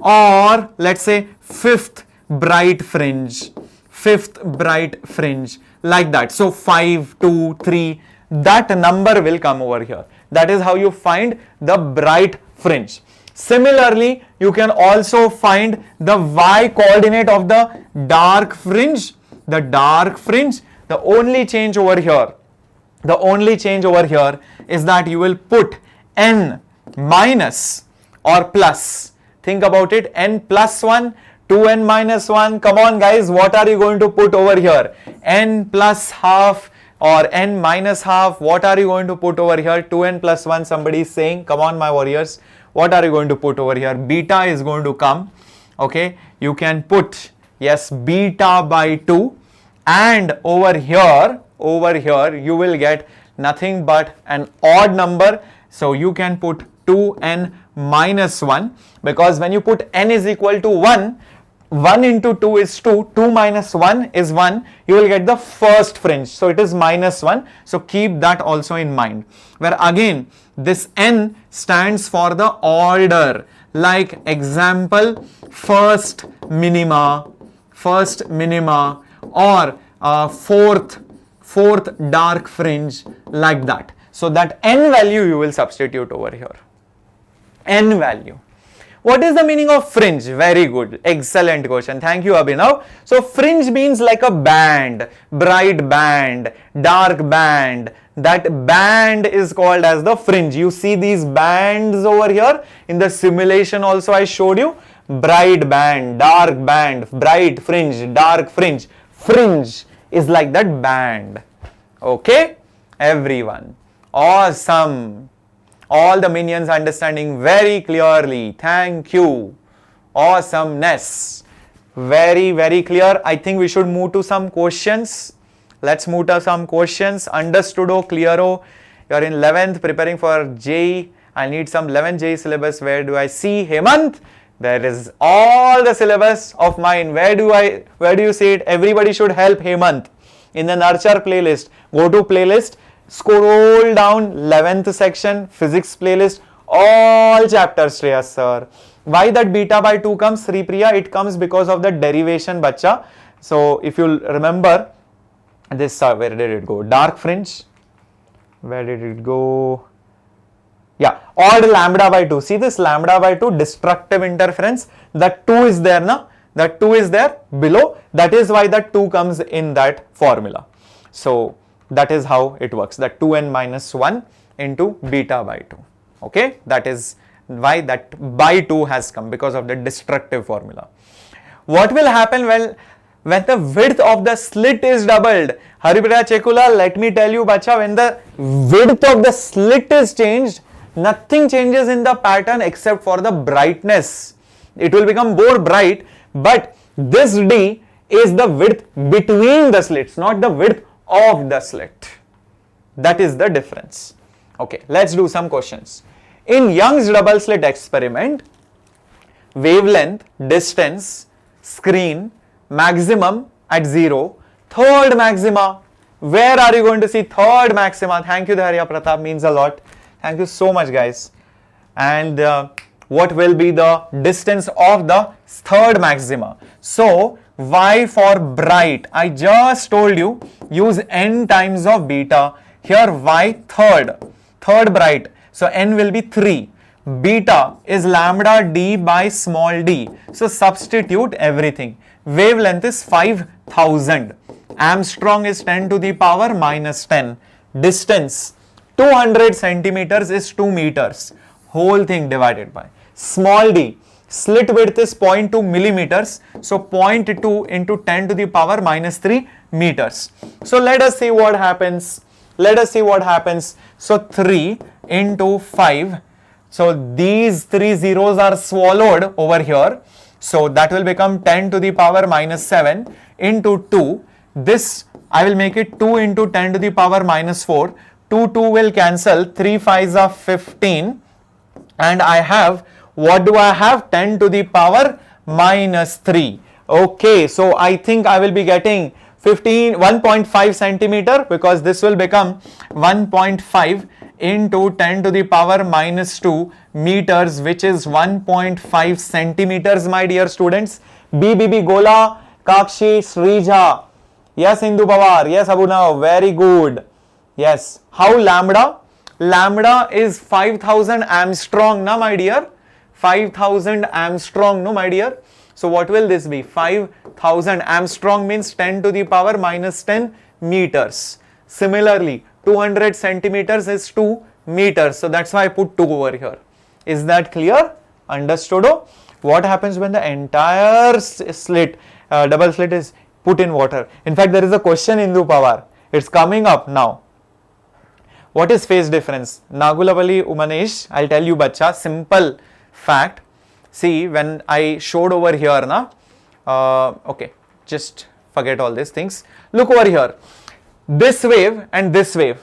or let's say fifth bright fringe, like that. So 5, 2, 3, that number will come over here. That is how you find the bright fringe. Similarly, you can also find the y coordinate of the dark fringe. The only change over here is that you will put n minus or plus. Think about it, n plus 1, 2n minus 1. Come on guys, what are you going to put over here? N plus half or n minus half. What are you going to put over here? 2n plus 1, somebody is saying. Come on my warriors. What are you going to put over here? Beta is going to come. Okay, you can put, yes, beta by 2, and over here you will get nothing but an odd number. So you can put 2n minus 1, because when you put n is equal to 1, 1 into 2 is 2, 2 minus 1 is 1, you will get the first fringe. So it is minus 1. So keep that also in mind. Where again, this n stands for the order. Like example, first minima, or fourth dark fringe, like that. So that n value you will substitute over here. N value. What is the meaning of fringe? Very good. Excellent question. Thank you, Abhinav. So fringe means like a band, bright band, dark band, that band is called as the fringe. You see these bands over here in the simulation also I showed you. Bright band, dark band, bright fringe, dark fringe. Fringe is like that band. Okay, everyone. Awesome. All the minions understanding very clearly. Thank you. Awesomeness. Very, very clear. I think we should move to some questions. Let's move to some questions. Understoodo, clearo. You are in 11th preparing for JEE. I need some 11th JEE syllabus. Where do I see Hemant? There is all the syllabus of mine. Where do you see it? Everybody should help Hemant. In the nurture playlist, go to playlist, scroll down 11th section, physics playlist, all chapters, Shreyas Sir. Why that beta by 2 comes, Sri Priya? It comes because of the derivation, bacha. So if you remember this, where did it go? Dark fringe. Where did it go? Yeah, odd lambda by 2. See this lambda by 2, destructive interference. That 2 is there now. That 2 is there below. That is why that 2 comes in that formula. So that is how it works. That 2n minus 1 into beta by 2. Okay, that is why that by 2 has come, because of the destructive formula. What will happen when the width of the slit is doubled? Haripriya Chekula, let me tell you, bacha, when the width of the slit is changed, nothing changes in the pattern except for the brightness. It will become more bright, but this D is the width between the slits, not the width of the slit. That is the difference. Okay, let's do some questions. In Young's double slit experiment, wavelength, distance, screen, maximum at 0, third maxima. Where are you going to see third maxima? Thank you, Dharya Pratap, means a lot. Thank you so much, guys. And what will be the distance of the third maxima? So, Y for bright, I just told you, use n times of beta. Here Y third bright. So n will be 3. Beta is lambda d by small d. So substitute everything. Wavelength is 5000. Armstrong is 10 to the power minus 10. Distance 200 centimeters is 2 meters. Whole thing divided by small d. Slit width is 0.2 millimeters. So 0.2 into 10 to the power minus 3 meters. So let us see what happens. So 3 into 5. So these 3 zeros are swallowed over here. So that will become 10 to the power minus 7 into 2. This I will make it 2 into 10 to the power minus 4. 2 will cancel. 3 5s are 15. And I have, what do I have? 10 to the power minus 3. Okay, so I think I will be getting 1.5 centimeter, because this will become 1.5 into 10 to the power minus 2 meters, which is 1.5 centimeters, my dear students. BBB Gola, Kakshi, Srija. Yes, Indu Pawar. Yes, Abuna. Very good. Yes. How lambda? Lambda is 5000 Armstrong, na my dear. 5000 Armstrong, no my dear. So what will this be? 5000 Armstrong means 10 to the power minus 10 meters. Similarly, 200 centimeters is 2 meters. So that's why I put 2 over here. Is that clear? Understood? What happens when the entire slit, double slit is put in water? In fact, there is a question in Indu Pawar. It's coming up now. What is phase difference? Nagulapalli Umanesh, I'll tell you, bacha, simple fact. See, when I showed over here, okay, just forget all these things. Look over here. This wave and this wave,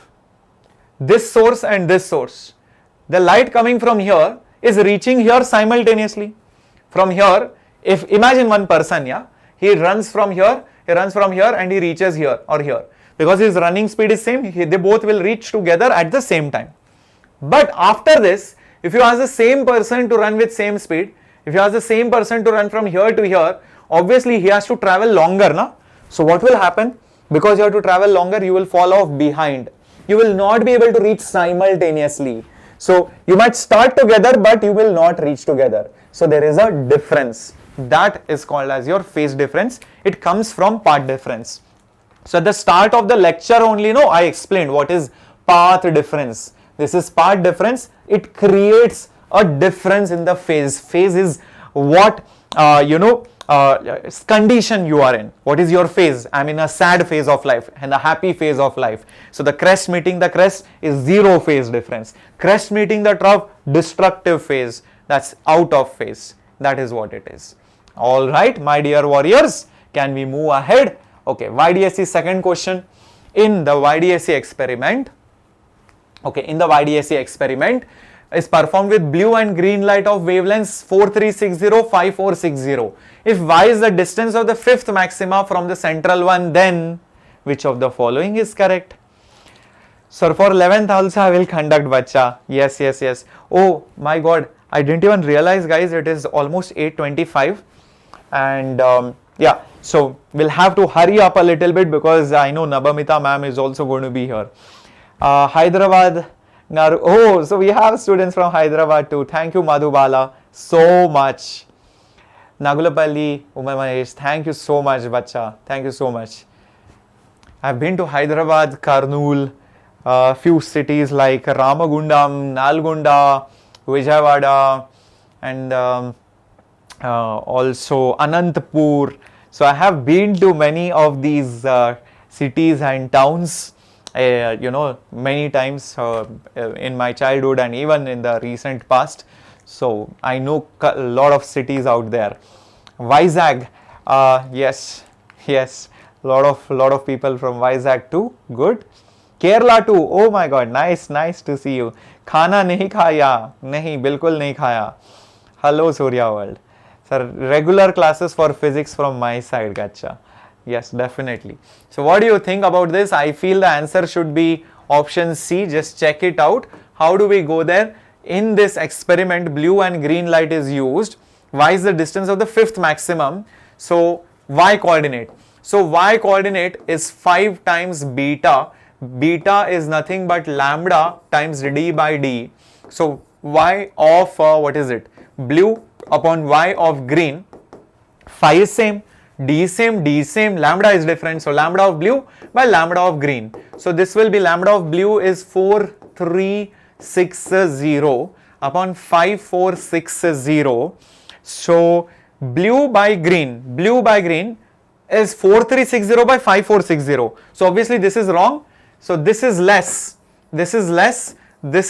this source and this source. The light coming from here is reaching here simultaneously. From here, if imagine one person, yeah, he runs from here and he reaches here or here. Because his running speed is same, they both will reach together at the same time. But after this, if you ask the same person to run with same speed, if you ask the same person to run from here to here, obviously he has to travel longer, na? So what will happen? Because you have to travel longer, you will fall off behind. You will not be able to reach simultaneously. So you might start together, but you will not reach together. So there is a difference. That is called as your phase difference. It comes from path difference. So at the start of the lecture only, I explained what is path difference. This is path difference. It creates a difference in the phase. Phase is what condition you are in. What is your phase? I'm in a sad phase of life and a happy phase of life. So the crest meeting the crest is zero phase difference. Crest meeting the trough, destructive phase. That's out of phase. That is what it is. All right, my dear warriors, can we move ahead? Okay, YDSE second question. In the YDSE experiment, is performed with blue and green light of wavelengths 4360, 5460. If y is the distance of the fifth maxima from the central one, then which of the following is correct? Sir, for 11th also I will conduct, bacha. Yes. Oh my god, I didn't even realize, guys, it is almost 8:25, and yeah, so we'll have to hurry up a little bit because I know Nabamita ma'am is also going to be here. Hyderabad. Oh, so we have students from Hyderabad too. Thank you, Madhubala, so much. Nagulapalli, Mahesh, thank you so much, bacha. Thank you so much. I've been to Hyderabad, Kurnool, few cities like Ramagundam, Nalgonda, Vijayawada, and also Anantapur. So I have been to many of these cities and towns. Many times in my childhood and even in the recent past. So I know a lot of cities out there. Vizag, yes, lot of people from Vizag too. Good. Kerala too. Oh my God, nice to see you. Khana nahi khaya? Nahi, bilkul nahi khaya. Hello Surya World. Sir, regular classes for physics from my side, gacha. Yes, definitely. So what do you think about this? I feel the answer should be option C. Just check it out. How do we go there? In this experiment, blue and green light is used. Y is the distance of the fifth maximum. So y coordinate. So y coordinate is 5 times beta. Beta is nothing but lambda times d by d. So y of blue upon y of green. Phi is same. D same, lambda is different. So lambda of blue by lambda of green. So this will be lambda of blue is 4360 upon 5460. So blue by green is 4360 by 5460. So obviously this is wrong. So this is less, this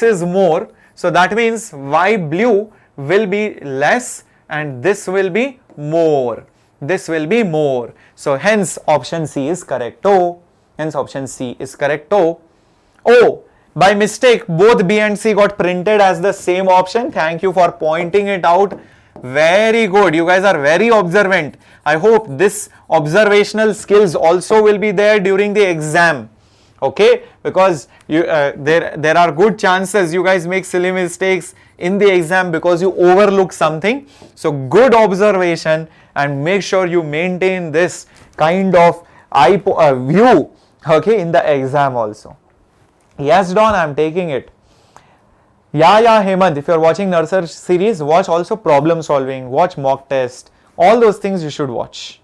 is more. So that means y blue will be less and this will be more. So hence option C is correct. Oh, by mistake both B and C got printed as the same option. Thank you for pointing it out. Very good. You guys are very observant. I hope this observational skills also will be there during the exam. Okay, because you there are good chances you guys make silly mistakes in the exam because you overlook something. So good observation and make sure you maintain this kind of view, okay, in the exam also. Yes, Don, I am taking it. Yeah, Hemant, if you are watching Nurser series, watch also problem solving, watch mock test, all those things you should watch.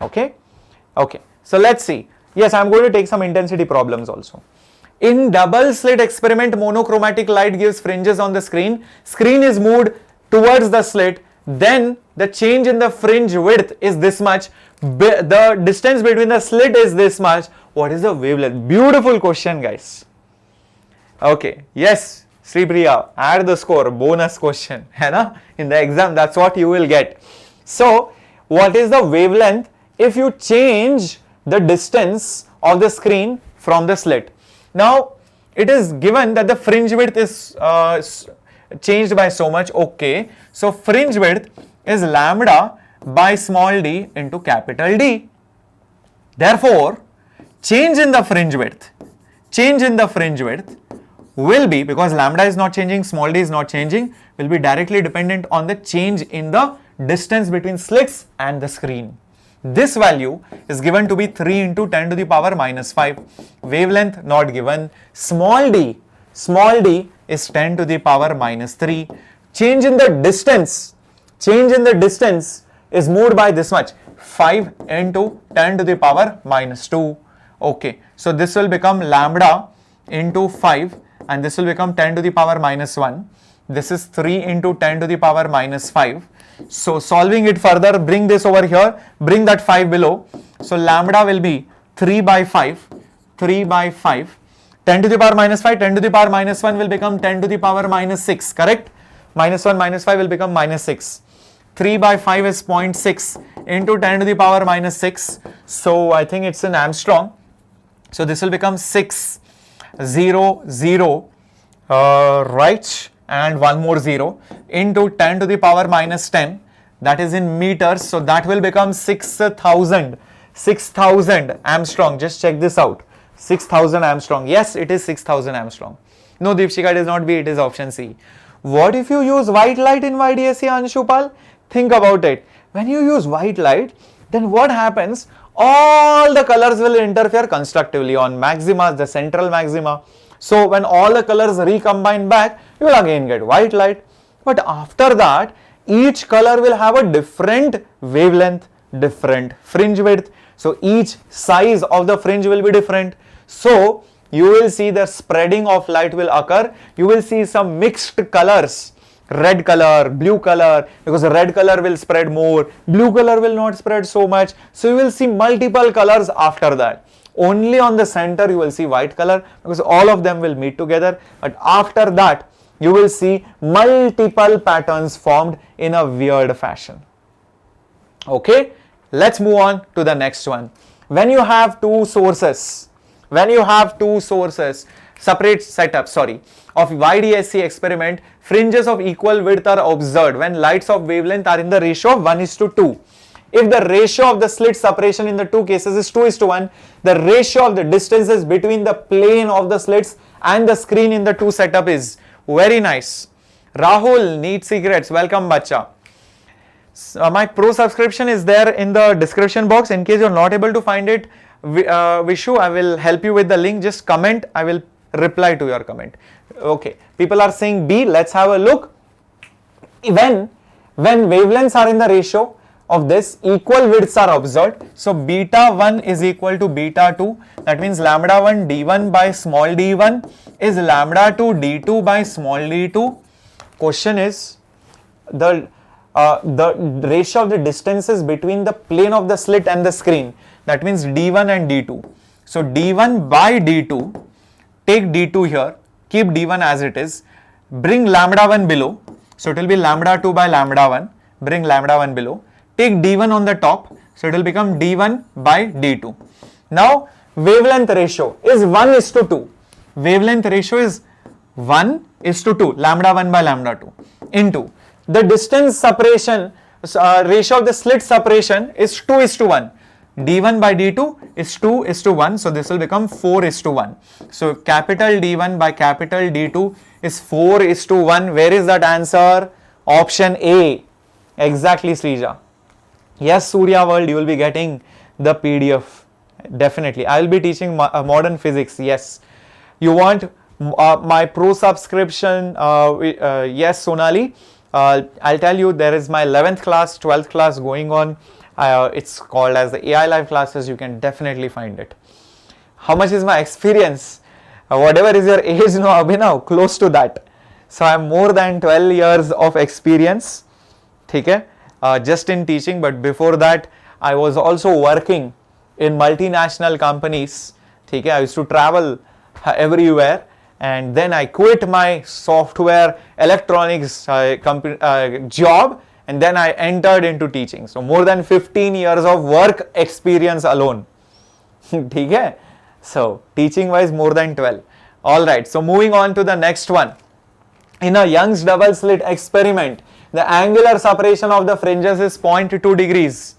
Okay, so let's see. Yes, I am going to take some intensity problems also. In double slit experiment, monochromatic light gives fringes on the screen. Screen is moved towards the slit. Then the change in the fringe width is this much. The distance between the slit is this much. What is the wavelength? Beautiful question, guys. Okay, yes, Sripriya, add the score, bonus question. In the exam, that's what you will get. So, what is the wavelength if you change the distance of the screen from the slit? Now, it is given that the fringe width is changed by so much. Okay, so fringe width is lambda by small d into capital D. Therefore, change in the fringe width will be, because lambda is not changing, small d is not changing, will be directly dependent on the change in the distance between slits and the screen. This value is given to be 3 into 10 to the power minus 5. Wavelength not given. Small d is 10 to the power minus 3. Change in the distance is moved by this much, 5 into 10 to the power minus 2. Okay, so this will become lambda into 5, and this will become 10 to the power minus 1. This is 3 into 10 to the power minus 5. So solving it further, bring this over here, bring that 5 below. So lambda will be 3 by 5, 3 by 5. 10 to the power minus 5, 10 to the power minus 1 will become 10 to the power minus 6, correct? Minus 1 minus 5 will become minus 6. 3 by 5 is 0.6 into 10 to the power minus 6. So I think it's an Armstrong. So this will become 6, 0, 0, right? And one more 0 into 10 to the power minus 10. That is in meters. So that will become 6,000 Armstrong. Just check this out. 6,000 Armstrong. Yes, it is 6,000 Armstrong. No, Deepshika, it is not B, it is option C. What if you use white light in YDSE, Anshupal? Think about it. When you use white light, then what happens? All the colors will interfere constructively on maxima, the central maxima. So when all the colors recombine back, you will again get white light. But after that, each color will have a different wavelength, different fringe width. So each size of the fringe will be different. So you will see the spreading of light will occur. You will see some mixed colors, red color, blue color, because the red color will spread more, blue color will not spread so much. So you will see multiple colors after that. Only on the center you will see white color because all of them will meet together. But after that, you will see multiple patterns formed in a weird fashion. Okay, let's move on to the next one. When you have two sources, separate setup, of YDSE experiment, fringes of equal width are observed when lights of wavelength are in the ratio of 1:2. If the ratio of the slit separation in the two cases is 2:1, the ratio of the distances between the plane of the slits and the screen in the two setup is very nice. Rahul, NEET Secrets, welcome bacha. My pro subscription is there in the description box. In case you are not able to find it, Vishu, I will help you with the link. Just comment, I will reply to your comment. Okay, people are saying B. Let's have a look. When wavelengths are in the ratio of this, equal widths are observed. So beta 1 is equal to beta 2. That means lambda 1 d1 by small d1 is lambda 2 d2 by small d2. Question is the ratio of the distances between the plane of the slit and the screen. That means d1 and d2. So d1 by d2, take d2 here, keep d1 as it is, bring lambda 1 below. So it will be lambda 2 by lambda 1, bring lambda 1 below. Take d1 on the top, so it will become d1 by d2. Now wavelength ratio is 1:2. Wavelength ratio is 1:2, lambda 1 by lambda 2, into the distance separation ratio of the slit separation is 2:1. d1 by d2 is 2:1, so this will become 4:1. So capital D1 by capital D2 is 4:1. Where is that answer? Option A. Exactly, Srija. Yes, Surya World, you will be getting the PDF. Definitely. I will be teaching modern physics. Yes. You want my pro subscription? Yes, Sonali. I'll tell you, there is my 11th class, 12th class going on. It's called as the AI Live classes. You can definitely find it. How much is my experience? Whatever is your age now, Abhinav, close to that. So I have more than 12 years of experience. Okay? Just in teaching, but before that I was also working in multinational companies. Okay? I used to travel everywhere, and then I quit my software electronics job, and then I entered into teaching. So more than 15 years of work experience alone. Okay? So teaching wise more than 12. Alright, so moving on to the next one. In a Young's double slit experiment, the angular separation of the fringes is 0.2 degrees.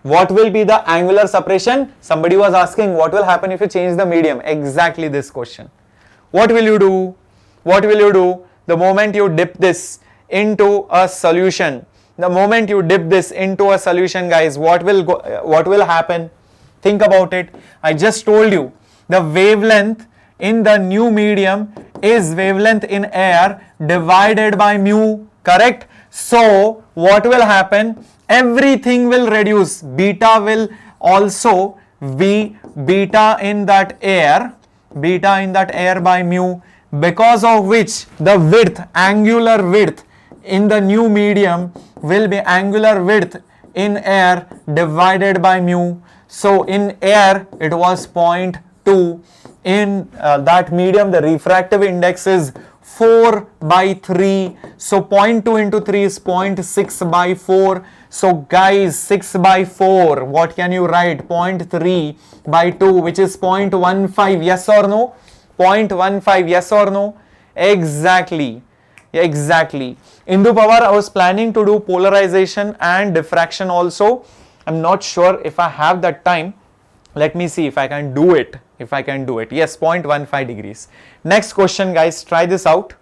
What will be the angular separation? Somebody was asking what will happen if you change the medium. Exactly this question. What will you do? What will you do? The moment you dip this into a solution, guys, what will happen? Think about it. I just told you the wavelength in the new medium is wavelength in air divided by mu, correct? So what will happen? Everything will reduce. Beta will also be beta in that air. beta in that air by mu, because of which the width, angular width in the new medium will be angular width in air divided by mu. So in air it was 0.2. In that medium the refractive index is 4 by 3. So 0.2 into 3 is 0.6 by 4. So guys, 6 by 4, what can you write? 0.3 by 2, which is 0.15. Yes or no? 0.15. Yes or no? Exactly. Exactly. Indu Pawar, I was planning to do polarization and diffraction also. I'm not sure if I have that time. Let me see if I can do it. If I can do it. Yes, 0.15 degrees. Next question, guys. Try this out.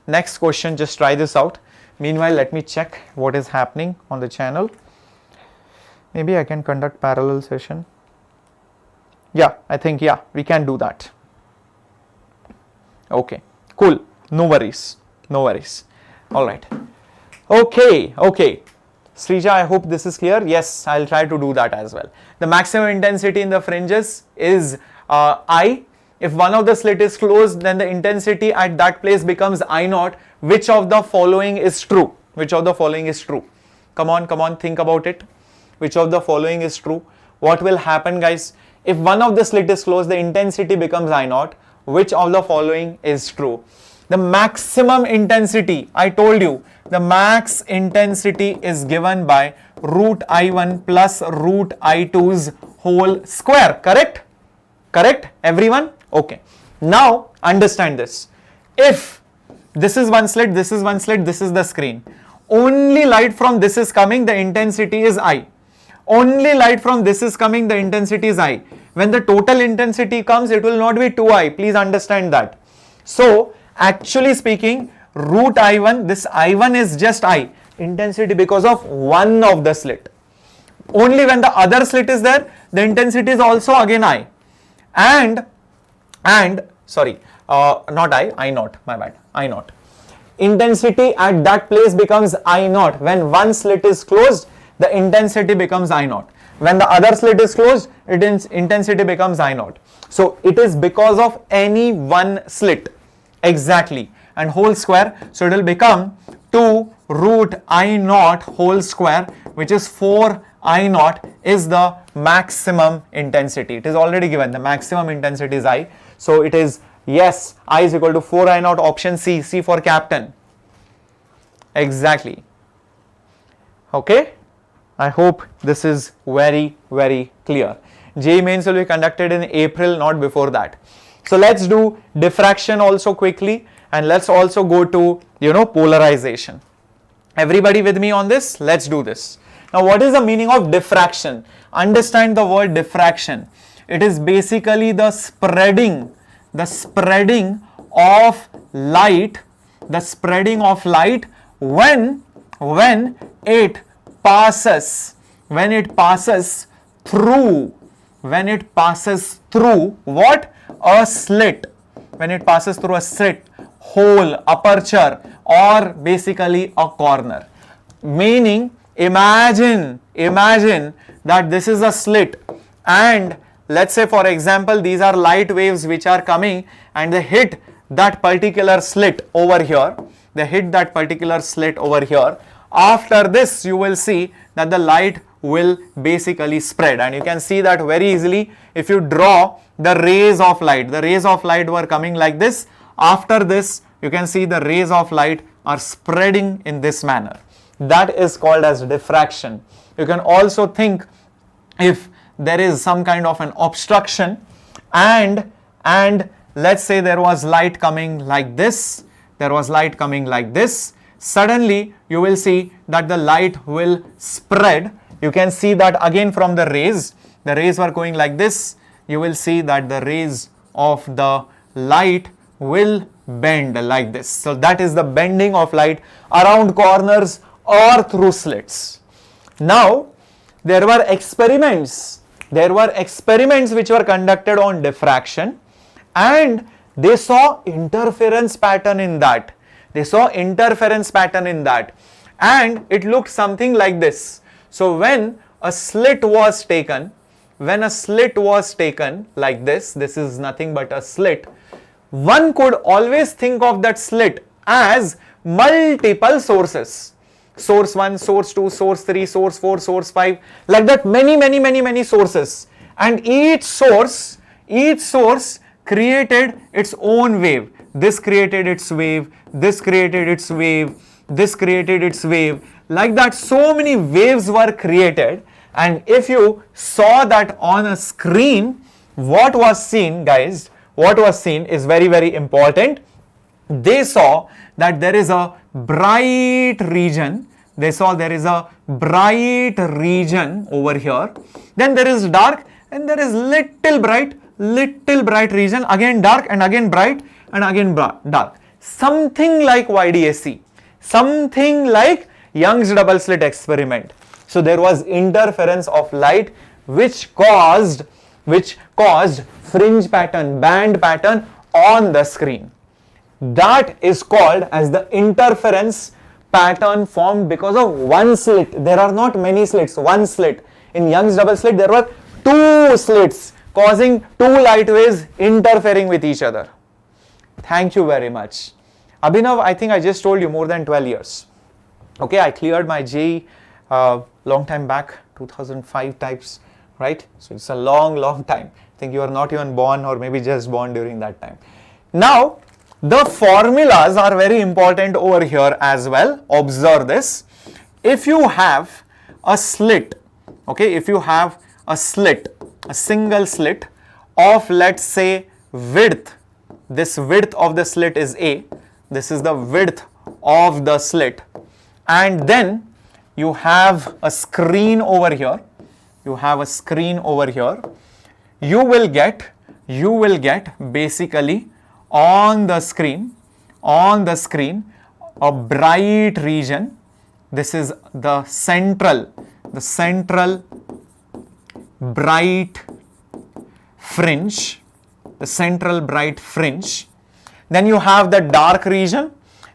Next question, just try this out. Meanwhile, let me check what is happening on the channel. Maybe I can conduct parallel session. Yeah, I think, yeah, we can do that. Okay, cool. No worries. No worries. All right. Okay, okay. Srija, I hope this is clear. Yes, I'll try to do that as well. The maximum intensity in the fringes is I. If one of the slit is closed, then the intensity at that place becomes I naught. Which of the following is true? Which of the following is true? Come on, think about it. Which of the following is true? What will happen, guys? If one of the slit is closed, the intensity becomes I naught. Which of the following is true? The maximum intensity, I told you, the max intensity is given by root I1 plus root I2's whole square. Correct? Correct, everyone? Okay. Now, understand this. If this is one slit, this is one slit, this is the screen. Only light from this is coming, the intensity is I. Only light from this is coming, the intensity is I. When the total intensity comes, it will not be 2I. Please understand that. So, actually speaking, root I1, this I1 is just I. Intensity because of one of the slit. Only when the other slit is there, the intensity is also again I. And sorry, not I naught, my bad, I naught. Intensity at that place becomes I naught. When one slit is closed, the intensity becomes I naught. When the other slit is closed, intensity becomes I naught. So it is because of any one slit. Exactly. And whole square. So it will become 2 root I naught whole square, which is 4 I naught is the maximum intensity. It is already given. The maximum intensity is I. So it is, yes, I is equal to 4 I naught, option C. C for captain. Exactly. Okay. I hope this is very, very clear. JEE mains will be conducted in April, not before that. So let's do diffraction also quickly, and let's also go to, polarization. Everybody with me on this? Let's do this. Now, what is the meaning of diffraction? Understand the word diffraction. It is basically the spreading of light, when it passes through what? A slit. When it passes through a slit, hole, aperture, or basically a corner. Meaning, imagine that this is a slit, and let's say, for example, these are light waves which are coming and they hit that particular slit over here. After this, you will see that the light will basically spread, and you can see that very easily if you draw the rays of light. The rays of light were coming like this. After this, you can see the rays of light are spreading in this manner. That is called as diffraction. You can also think if there is some kind of an obstruction, and let's say there was light coming like this, suddenly you will see that the light will spread. You can see that again from the rays were going like this. You will see that the rays of the light will bend like this. So that is the bending of light around corners or through slits. Now, there were experiments which were conducted on diffraction, and they saw interference pattern in that. And it looked something like this. So when a slit was taken when a slit was taken like this is nothing but a slit, one could always think of that slit as multiple sources. Source 1, source 2, source 3, source 4, source 5, like that, many sources. And each source created its own wave. This created its wave, this created its wave, this created its wave. Like that, so many waves were created. And if you saw that on a screen, what was seen, guys, what was seen is very important. They saw that there is a bright region. They saw there is a bright region over here. Then there is dark, and there is little bright region, again dark and again bright and again dark. Something like YDSE, something like Young's double slit experiment. So there was interference of light which caused fringe pattern, band pattern on the screen. That is called as the interference pattern formed because of one slit. There are not many slits, one slit. In Young's double slit, there were two slits causing two light waves interfering with each other. Thank you very much. Abhinav, I think I just told you more than 12 years. Okay, I cleared my JEE long time back, 2005 types, right? So it's a long time. I think you are not even born or maybe just born during that time. Now, the formulas are very important over here as well. Observe this. If you have a slit, okay, if you have a slit, a single slit of, let's say, width, this width of the slit is A, this is the width of the slit, and then you have a screen over here, you have a screen over here, you will get basically on the screen a bright region. This is the central bright fringe, the central bright fringe. Then you have the dark region,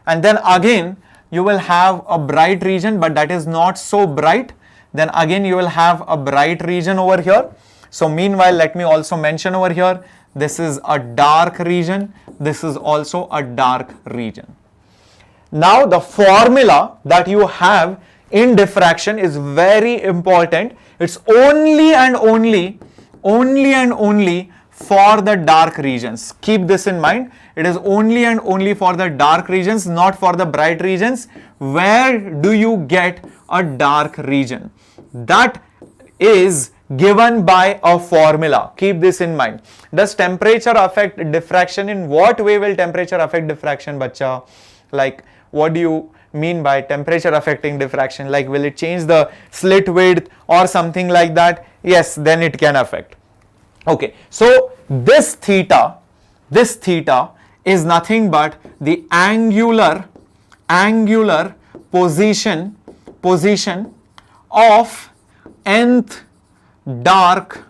and then again you will have a bright region, but that is not so bright. Then again you will have a bright region over here. So meanwhile, let me also mention over here, this is a dark region, this is also a dark region. Now the formula that you have in diffraction is very important. It's only and only for the dark regions. Keep this in mind. It is only and only for the dark regions, not for the bright regions. Where do you get a dark region? That is given by a formula. Keep this in mind. Does temperature affect diffraction? In what way will temperature affect diffraction, bacha? Like, what do you mean by temperature affecting diffraction? Like, will it change the slit width or something like that? Yes, then it can affect. Okay, so this theta is nothing but the angular position of nth dark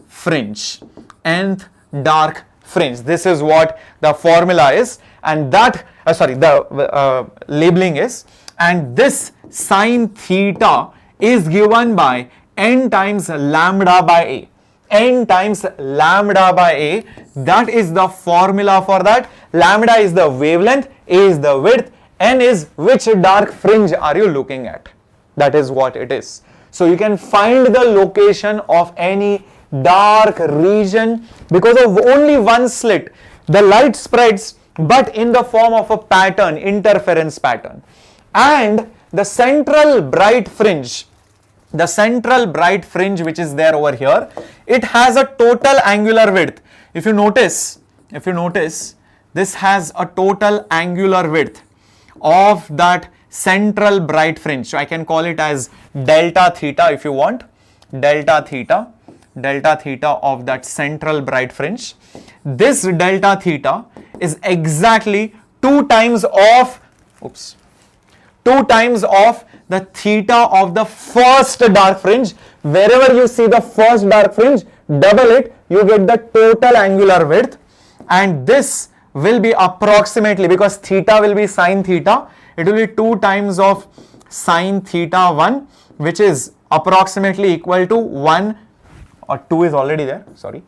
fringe. Nth dark fringe. This is what the formula is, and that the labeling is, and this sine theta is given by n times lambda by a. N times lambda by a, that is the formula for that. Lambda is the wavelength, a is the width, n is which dark fringe are you looking at. That is what it is. So you can find the location of any dark region because of only one slit. The light spreads, but in the form of a pattern, interference pattern. And the central bright fringe, which is there over here, it has a total angular width. If you notice, this has a total angular width of that central bright fringe. So I can call it as delta theta if you want, delta theta of that central bright fringe. This delta theta is exactly 2 times of the theta of the first dark fringe. Wherever you see the first dark fringe, double it, you get the total angular width, and this will be approximately, because theta will be sine theta, it will be 2 times of sine theta 1, which is approximately equal to 1 or 2 is already there, sorry.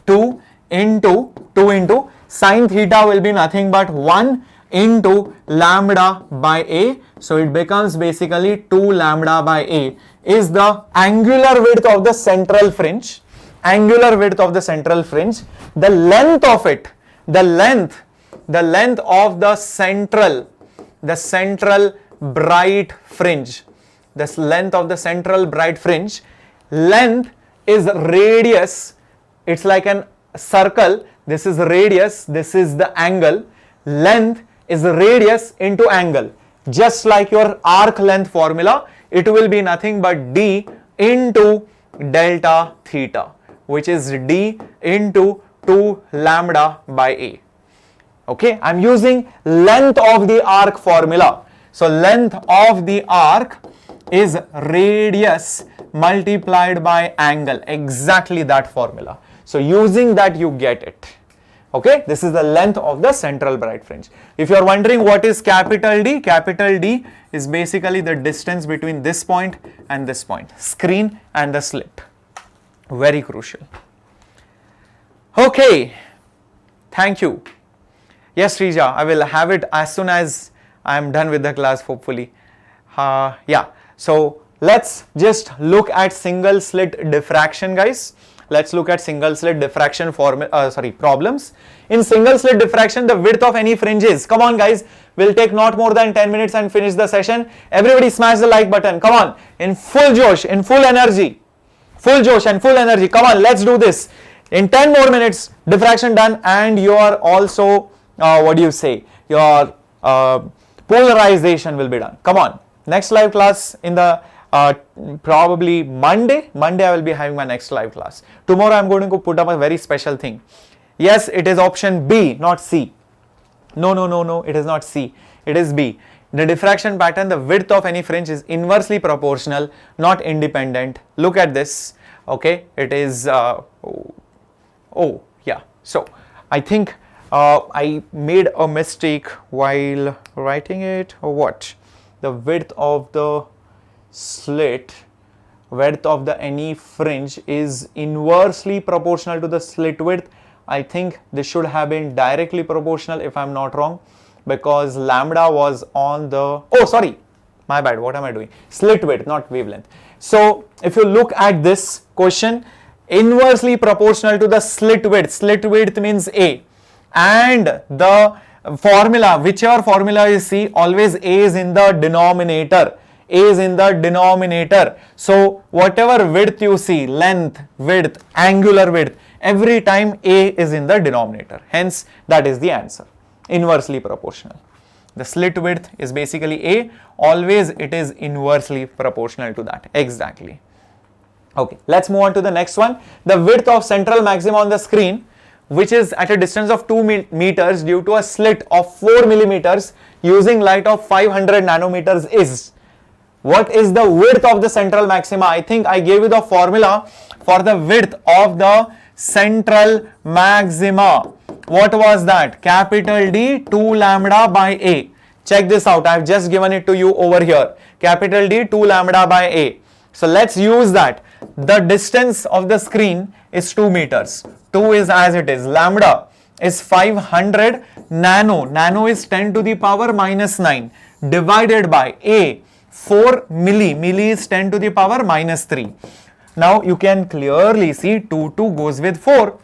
2 into sine theta will be nothing but 1 into lambda by a. So it becomes basically 2 lambda by a is the angular width of the central fringe. Angular width of the central fringe. The length of it, the length of the central bright fringe, the length of the central bright fringe, length is radius. It's like an circle. This is radius, this is the angle. Length is radius into angle. Just like your arc length formula, it will be nothing but d into delta theta, which is d into 2 lambda by a. Okay, I'm using length of the arc formula. So length of the arc is radius multiplied by angle, exactly that formula. So using that you get it. Okay, this is the length of the central bright fringe. If you are wondering what is capital D is basically the distance between this point and this point, screen and the slit. Very crucial. Okay, thank you. Yes, Srija, I will have it as soon as I am done with the class, hopefully. Yeah, so let's just look at single slit diffraction, guys. Let's look at single slit diffraction problems. In single slit diffraction, the width of any fringe is, come on guys, we'll take not more than 10 minutes and finish the session. Everybody smash the like button, come on, in full josh, in full energy, full josh and full energy, come on, let's do this. In 10 more minutes, diffraction done, and your also, your polarization will be done. Come on, next live class in the probably Monday I will be having my next live class. Tomorrow I am going to put up a very special thing. Yes, it is option B, not C. No, it is not C, it is B. The diffraction pattern, the width of any fringe is inversely proportional, not independent. Look at this. Okay, it is so I think I made a mistake while writing it, or what? The width of the slit, width of the any fringe is inversely proportional to the slit width. I think this should have been directly proportional if I'm not wrong, because lambda was on the, oh sorry, my bad, what am I doing? Slit width, not wavelength. So if you look at this question, inversely proportional to the slit width means A, and the formula, whichever formula you see, always A is in the denominator. A is in the denominator. So whatever width you see, length, width, angular width, every time A is in the denominator. Hence, that is the answer. Inversely proportional. The slit width is basically A. Always it is inversely proportional to that. Exactly. Okay, let's move on to the next one. The width of central maxima on the screen, which is at a distance of 2 meters due to a slit of 4 millimeters using light of 500 nanometers is. What is the width of the central maxima? I think I gave you the formula for the width of the central maxima. What was that? Capital D 2 lambda by A. Check this out. I have just given it to you over here. Capital D 2 lambda by A. So let's use that. The distance of the screen is 2 meters. 2 is as it is. Lambda is 500 nano. Nano is 10 to the power minus 9 divided by A. 4 milli. Milli is 10 to the power minus 3. Now you can clearly see 2 goes with 4.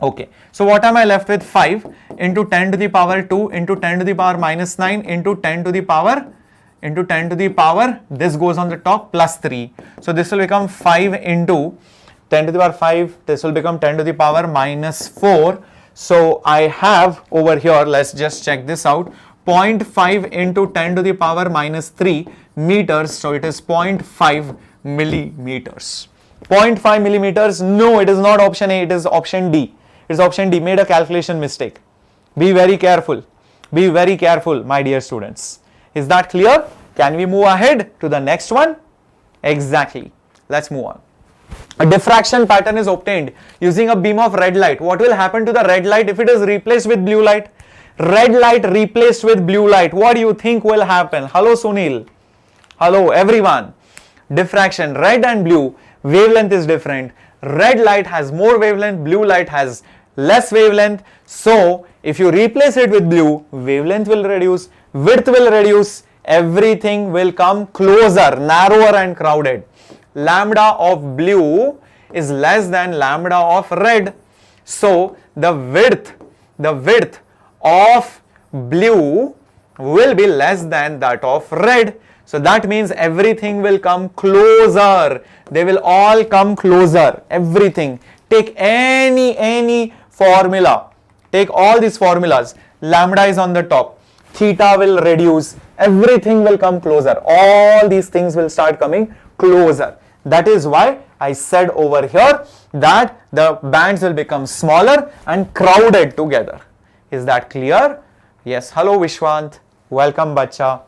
Okay. So what am I left with? 5 into 10 to the power 2 into 10 to the power minus 9 into 10 to the power this goes on the top plus 3. So this will become 5 into 10 to the power 5. This will become 10 to the power minus 4. So I have over here, let's just check this out, 0.5 into 10 to the power minus 3 meters. So it is 0.5 millimeters. 0.5 millimeters. No, it is not option A. It is option D. It is option D. Made a calculation mistake. Be very careful. Be very careful, my dear students. Is that clear? Can we move ahead to the next one? Exactly. Let's move on. A diffraction pattern is obtained using a beam of red light. What will happen to the red light if it is replaced with blue light? Red light replaced with blue light. What do you think will happen? Hello Sunil. Hello everyone. Diffraction, red and blue, wavelength is different. Red light has more wavelength, blue light has less wavelength. So if you replace it with blue, wavelength will reduce, width will reduce, everything will come closer, narrower and crowded. Lambda of blue is less than lambda of red. So the width of blue will be less than that of red. So that means everything will come closer. They will all come closer. Everything. Take any formula. Take all these formulas. Lambda is on the top. Theta will reduce. Everything will come closer. All these things will start coming closer. That is why I said over here that the bands will become smaller and crowded together. Is that clear? Yes. Hello Vishwant. Welcome Bacha.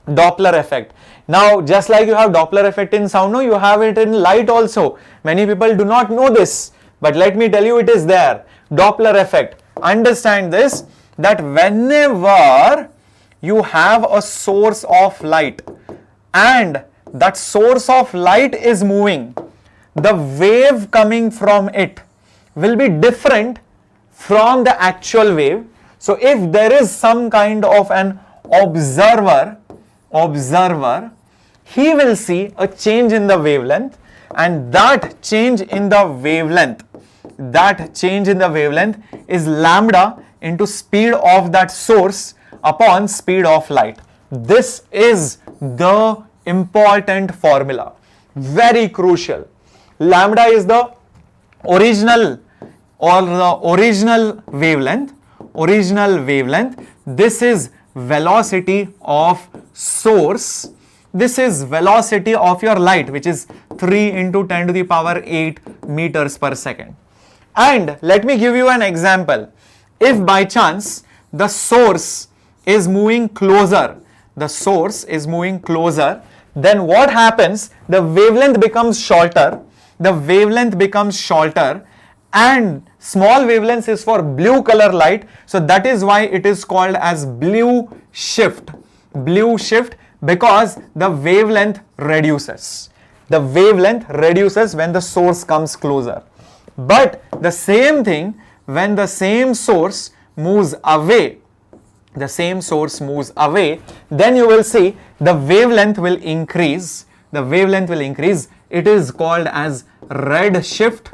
Doppler effect. Now just like you have Doppler effect in sound, no, you have it in light also. Many people do not know this, but let me tell you, it is there. Doppler effect. Understand this, that whenever you have a source of light and that source of light is moving, the wave coming from it will be different from the actual wave. So if there is some kind of an observer, he will see a change in the wavelength, and that change in the wavelength is lambda into speed of that source upon speed of light. This is the important formula, very crucial. Lambda is the original wavelength. This is velocity of source. This is velocity of your light, which is 3 into 10 to the power 8 meters per second. And let me give you an example. If by chance the source is moving closer, then what happens? The wavelength becomes shorter. And small wavelength is for blue color light. So that is why it is called as blue shift. Because the wavelength reduces. When the source comes closer. But the same thing, when the same source moves away, then you will see the wavelength will increase. It is called as red shift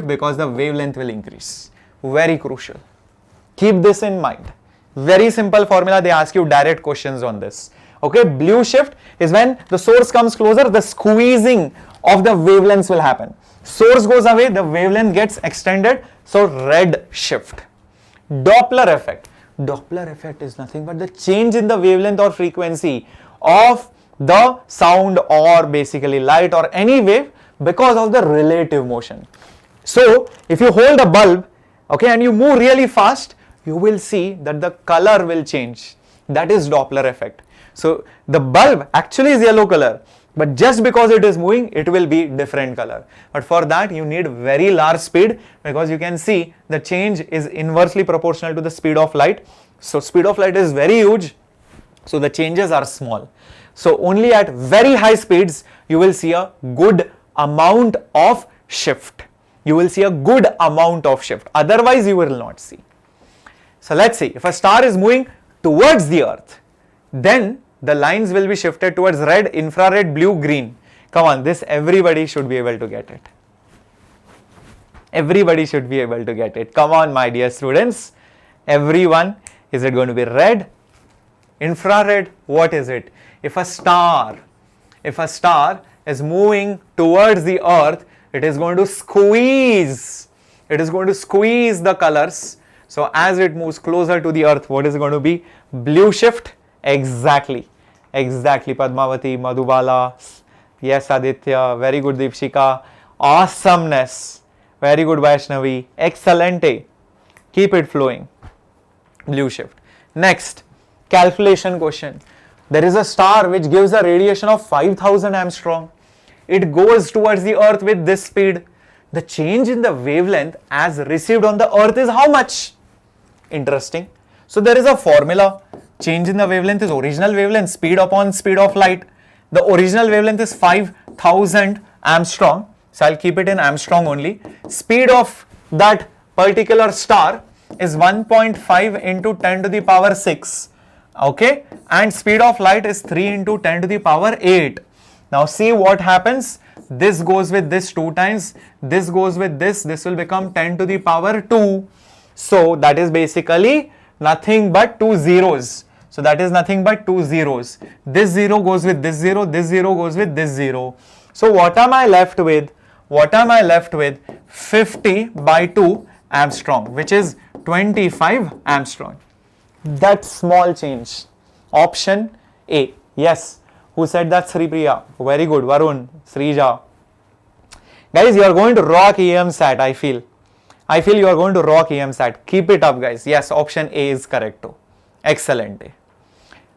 because the wavelength will increase. Very crucial. Keep this in mind. Very simple formula. They ask you direct questions on this. Okay, blue shift is when the source comes closer, the squeezing of the wavelengths will happen. Source goes away, the wavelength gets extended. So red shift. Doppler effect is nothing but the change in the wavelength or frequency of the sound or basically light or any wave because of the relative motion. So if you hold a bulb, okay, and you move really fast, you will see that the color will change. That is Doppler effect. So the bulb actually is yellow color, but just because it is moving, it will be different color. But for that you need very large speed, because you can see the change is inversely proportional to the speed of light. So speed of light is very huge, so the changes are small. So only at very high speeds you will see a good amount of shift. Otherwise you will not see. So let's see, if a star is moving towards the earth, then the lines will be shifted towards red, infrared, blue, green. Come on, this everybody should be able to get it. Come on, my dear students. Everyone, is it going to be red, infrared? What is it? If a star is moving towards the earth, it is going to squeeze the colors. So as it moves closer to the earth, what is it going to be? Blue shift. Exactly. Padmavati, Madhubala, yes Aditya, very good Deepshika, awesomeness, very good Vaishnavi, excellente. Keep it flowing. Blue shift. Next, calculation question. There is a star which gives a radiation of 5000 Armstrong. It goes towards the earth with this speed. The change in the wavelength as received on the earth is how much? Interesting. So there is a formula. Change in the wavelength is original wavelength, speed upon speed of light. The original wavelength is 5000 Armstrong. So I'll keep it in Armstrong only. Speed of that particular star is 1.5 into 10 to the power 6. Okay, and speed of light is 3 into 10 to the power 8. Now see what happens. This goes with this 2 times, this goes with this will become 10 to the power 2. So that is basically nothing but 2 zeros. So that is nothing but 2 zeros. This 0 goes with this 0, this 0 goes with this 0. So what am I left with? What am I left with? 50 by 2 Armstrong, which is 25 Armstrong. That small change. Option A. Yes. Who said that? Sri Priya. Very good. Varun, Srija. Guys, you are going to rock Eamcet, I feel. I feel you are going to rock Eamcet. Keep it up, guys. Yes, option A is correct too. Excellent.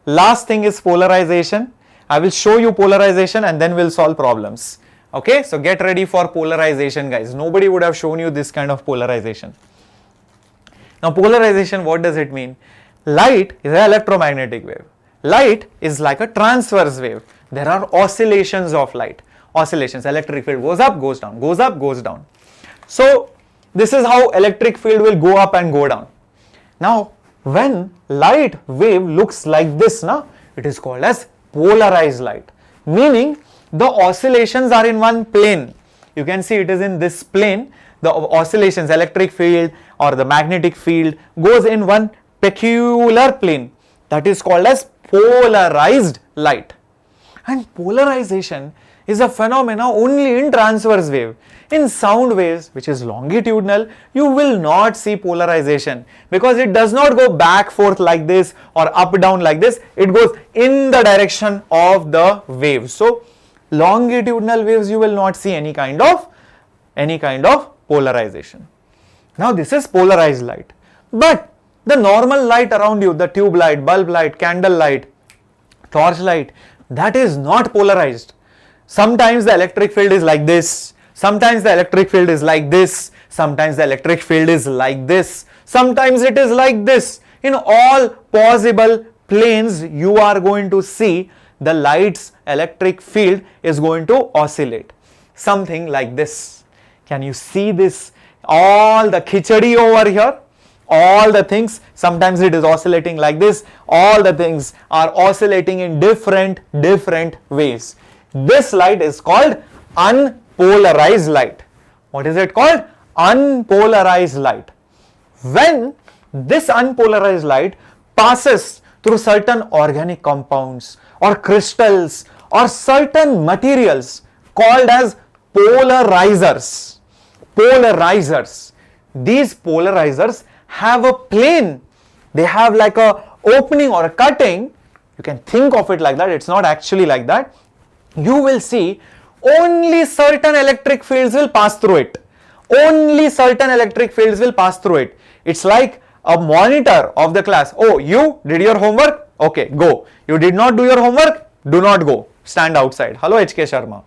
Last thing is polarization. I will show you polarization and then we'll solve problems. Okay, so get ready for polarization, guys. Nobody would have shown you this kind of polarization. Now, polarization, what does it mean? Light is an electromagnetic wave. Light is like a transverse wave. There are oscillations of light. Oscillations, electric field goes up, goes down, goes up, goes down. So, this is how electric field will go up and go down. Now, when light wave looks like this, it is called as polarized light. Meaning, the oscillations are in one plane. You can see it is in this plane. The oscillations, electric field or the magnetic field goes in one peculiar plane. That is called as polarized light. And polarization is a phenomena only in transverse wave. In sound waves, which is longitudinal, you will not see polarization because it does not go back forth like this or up down like this. It goes in the direction of the wave. So longitudinal waves you will not see any kind of polarization. Now this is polarized light. But the normal light around you, the tube light, bulb light, candle light, torch light, that is not polarized. Sometimes the electric field is like this. Sometimes the electric field is like this. Sometimes the electric field is like this. Sometimes it is like this. In all possible planes, you are going to see the light's electric field is going to oscillate. Something like this. Can you see this? All the khichdi over here. All the things, sometimes it is oscillating like this. All the things are oscillating in different ways. This light is called unpolarized light. What is it called? Unpolarized light. When this unpolarized light passes through certain organic compounds or crystals or certain materials called as polarizers. Polarizers. These polarizers have a plane. They have like a opening or a cutting. You can think of it like that. It's not actually like that. You will see only certain electric fields will pass through it. Only certain electric fields will pass through it. It's like a monitor of the class. Oh, you did your homework? Okay, go. You did not do your homework? Do not go. Stand outside. Hello, HK Sharma.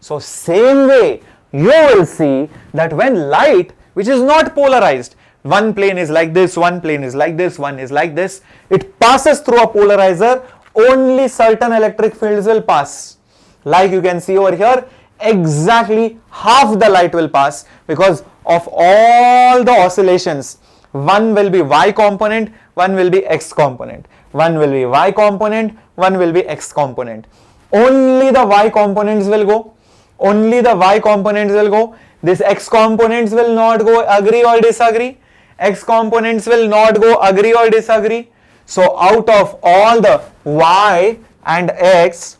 So, same way, you will see that when light, which is not polarized, one plane is like this, one plane is like this, one is like this, it passes through a polarizer, only certain electric fields will pass. Like you can see over here, exactly half the light will pass because of all the oscillations. One will be Y component, one will be X component. One will be Y component, one will be X component. Only the Y components will go. Only the Y components will go. This X components will not go agree or disagree. X components will not go agree or disagree. So out of all the Y and X,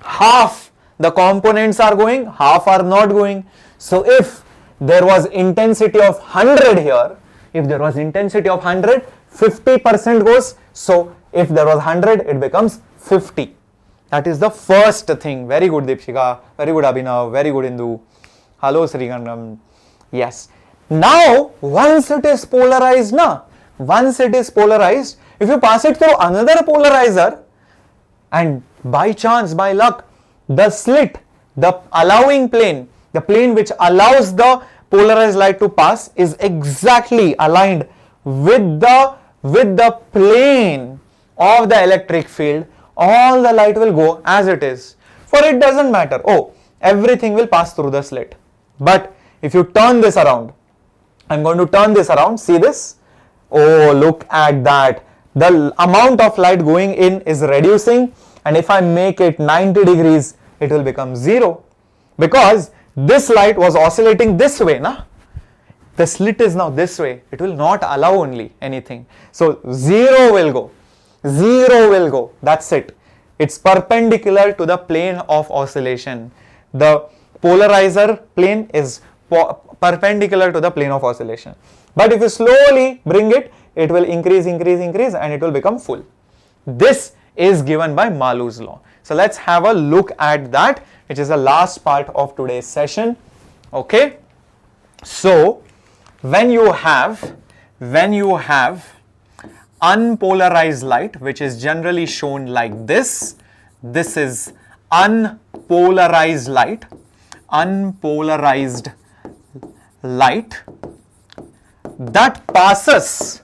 half the components are going, half are not going. So if there was intensity of 100 here, if there was intensity of 100, 50% goes. So if there was 100, it becomes 50. That is the first thing. Very good, Deepshika. Very good, Abhinav. Very good, Indu. Hello, Srigandam. Yes. Now, once it is polarized, once it is polarized, if you pass it through another polarizer, and by chance, by luck, the slit, the allowing plane, the plane which allows the polarized light to pass is exactly aligned with the plane of the electric field, all the light will go as it is. For it doesn't matter. Oh, everything will pass through the slit. But if you turn this around, I'm going to turn this around, see this? Oh, look at that. The amount of light going in is reducing, and if I make it 90 degrees, it will become 0. Because this light was oscillating this way, na? The slit is now this way. It will not allow only anything. So 0 will go. 0 will go. That's it. It's perpendicular to the plane of oscillation. The polarizer plane is perpendicular to the plane of oscillation. But if you slowly bring it, it will increase, increase, increase, and it will become full. This is given by Malu's law. So let's have a look at that, which is the last part of today's session. Okay. So when you have unpolarized light, which is generally shown like this, this is unpolarized light, that passes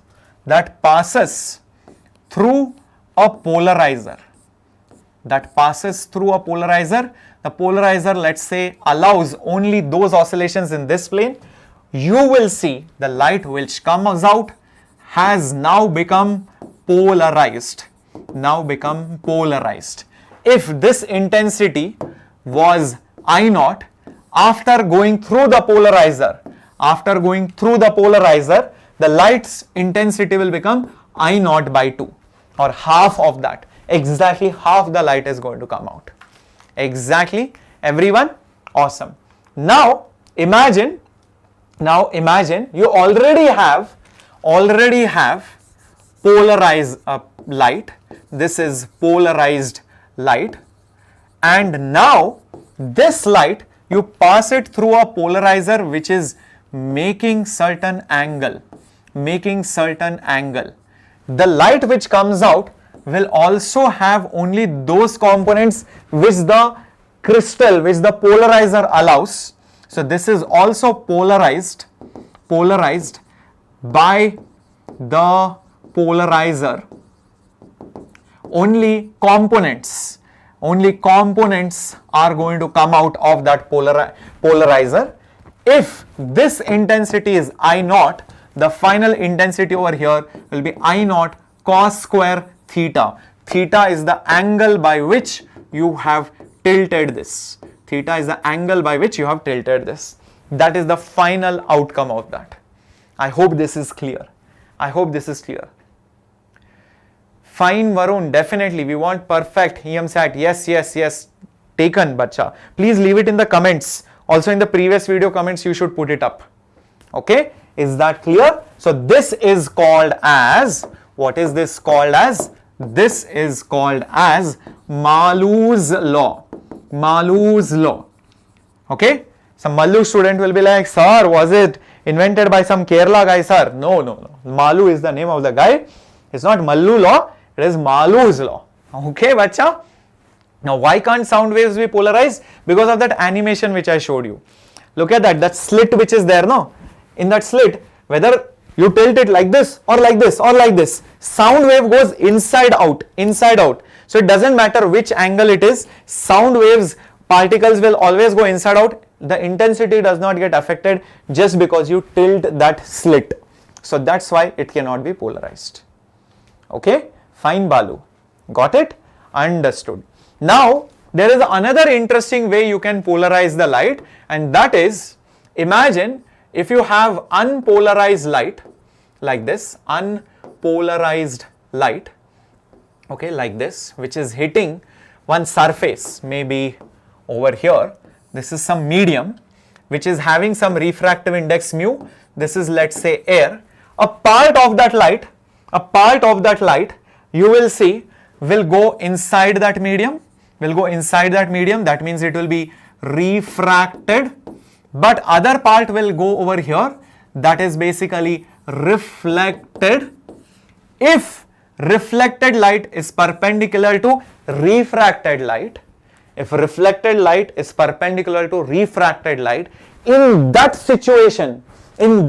through a polarizer. The polarizer, let's say, allows only those oscillations in this plane. You will see the light which comes out has now become polarized. If this intensity was I naught, after going through the polarizer, the light's intensity will become I naught by 2, or half of that. Exactly half the light is going to come out. Exactly, everyone? Awesome. Now imagine you already have polarized light. This is polarized light, and now this light, you pass it through a polarizer which is making certain angle. The light which comes out will also have only those components which the polarizer allows. So this is also polarized by the polarizer. Only components are going to come out of that polarizer. If this intensity is I naught, the final intensity over here will be I naught cos square theta. Theta is the angle by which you have tilted this. That is the final outcome of that. I hope this is clear. Fine, Varun, definitely. We want perfect Eamcet. Yes. Taken, bacha. Please leave it in the comments. Also in the previous video comments, you should put it up. Okay, is that clear? So this is called as, what is this called as? This is called as Malu's law. Okay, some Malu student will be like, sir, was it invented by some Kerala guy, sir? No. Malu is the name of the guy. It's not Malu law, it is Malu's law. Okay, bacha. Now, why can't sound waves be polarized? Because of that animation which I showed you. Look at that slit which is there, no? In that slit, whether you tilt it like this or like this or like this, sound wave goes inside out. So it doesn't matter which angle it is, sound waves, particles will always go inside out. The intensity does not get affected just because you tilt that slit. So that's why it cannot be polarized. Okay, fine, Balu. Got it? Understood. Now, there is another interesting way you can polarize the light, and that is, imagine if you have unpolarized light like this, unpolarized light, okay, like this, which is hitting one surface, maybe over here. This is some medium which is having some refractive index mu. This is, let's say, air. A part of that light you will see will go inside that medium. That means it will be refracted, but other part will go over here, that is basically reflected. If reflected light is perpendicular to refracted light, in that situation, you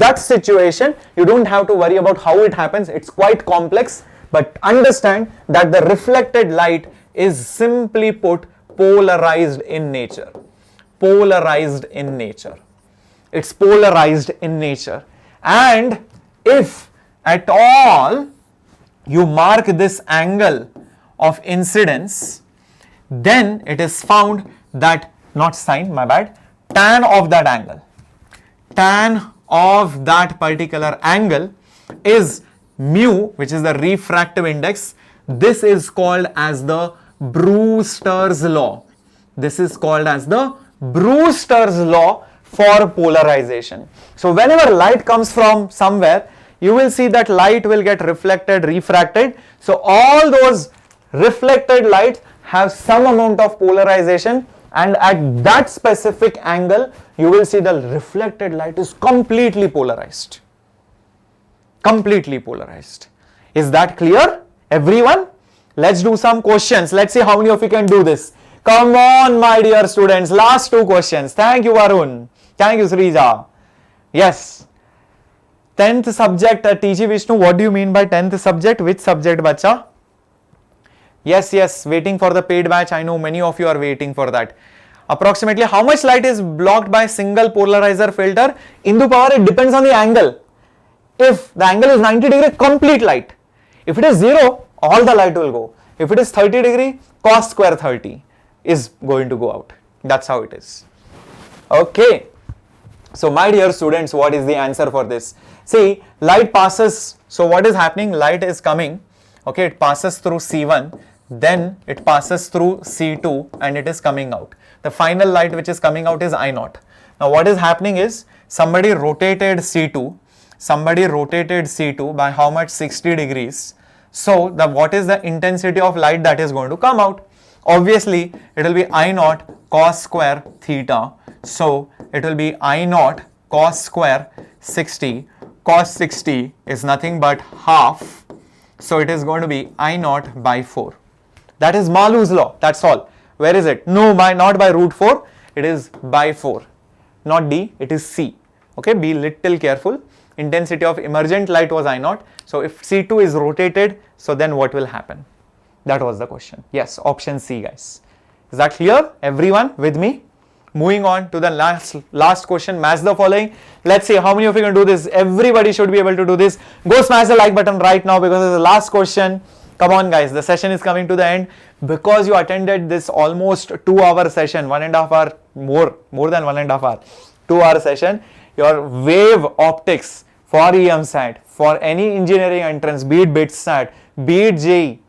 don't have to worry about how it happens. It's quite complex, but understand that the reflected light is simply put polarized in nature. polarized in nature. It's polarized in nature. And if at all you mark this angle of incidence, then it is found that, not sine, my bad, tan of that angle, tan of that particular angle is mu, which is the refractive index. This is called as the Brewster's law. This is called as the Brewster's law for polarization. So whenever light comes from somewhere, you will see that light will get reflected, refracted. So all those reflected lights have some amount of polarization, and at that specific angle, you will see the reflected light is completely polarized. Completely polarized. Is that clear, everyone? Let's do some questions. Let's see how many of you can do this. Come on, my dear students. Last two questions. Thank you, Varun. Thank you, Srija. Yes. 10th subject, TG Vishnu. What do you mean by 10th subject? Which subject, bacha? Yes, yes. Waiting for the paid batch. I know many of you are waiting for that. Approximately how much light is blocked by single polarizer filter? Indu power, it depends on the angle. If the angle is 90 degree, complete light. If it is 0, all the light will go. If it is 30 degree, cos square 30 is going to go out. That's how it is. Okay. So my dear students, what is the answer for this? See, light passes. So what is happening? Light is coming. Okay, it passes through C1. Then it passes through C2 and it is coming out. The final light which is coming out is I0. Now what is happening is somebody rotated C2. Somebody rotated C2 by how much? 60 degrees. So what is the intensity of light that is going to come out? Obviously, it will be I0 cos square theta. So it will be I0 cos square 60. Cos 60 is nothing but half. So it is going to be I0 by 4. That is Malu's law. That's all. Where is it? No, not by root 4. It is by 4. Not D, it is C. Okay, be little careful. Intensity of emergent light was I0. So if C2 is rotated, so then what will happen? That was the question. Yes, option C, guys. Is that clear? Everyone with me? Moving on to the last question. Match the following. Let's see how many of you can do this. Everybody should be able to do this. Go smash the like button right now because it's the last question. Come on, guys. The session is coming to the end. Because you attended this almost 2-hour session, 1.5 hour, more than 1.5 hour, 2-hour session. Your wave optics for Eamcet, for any engineering entrance, be it BitSat, be it JEE,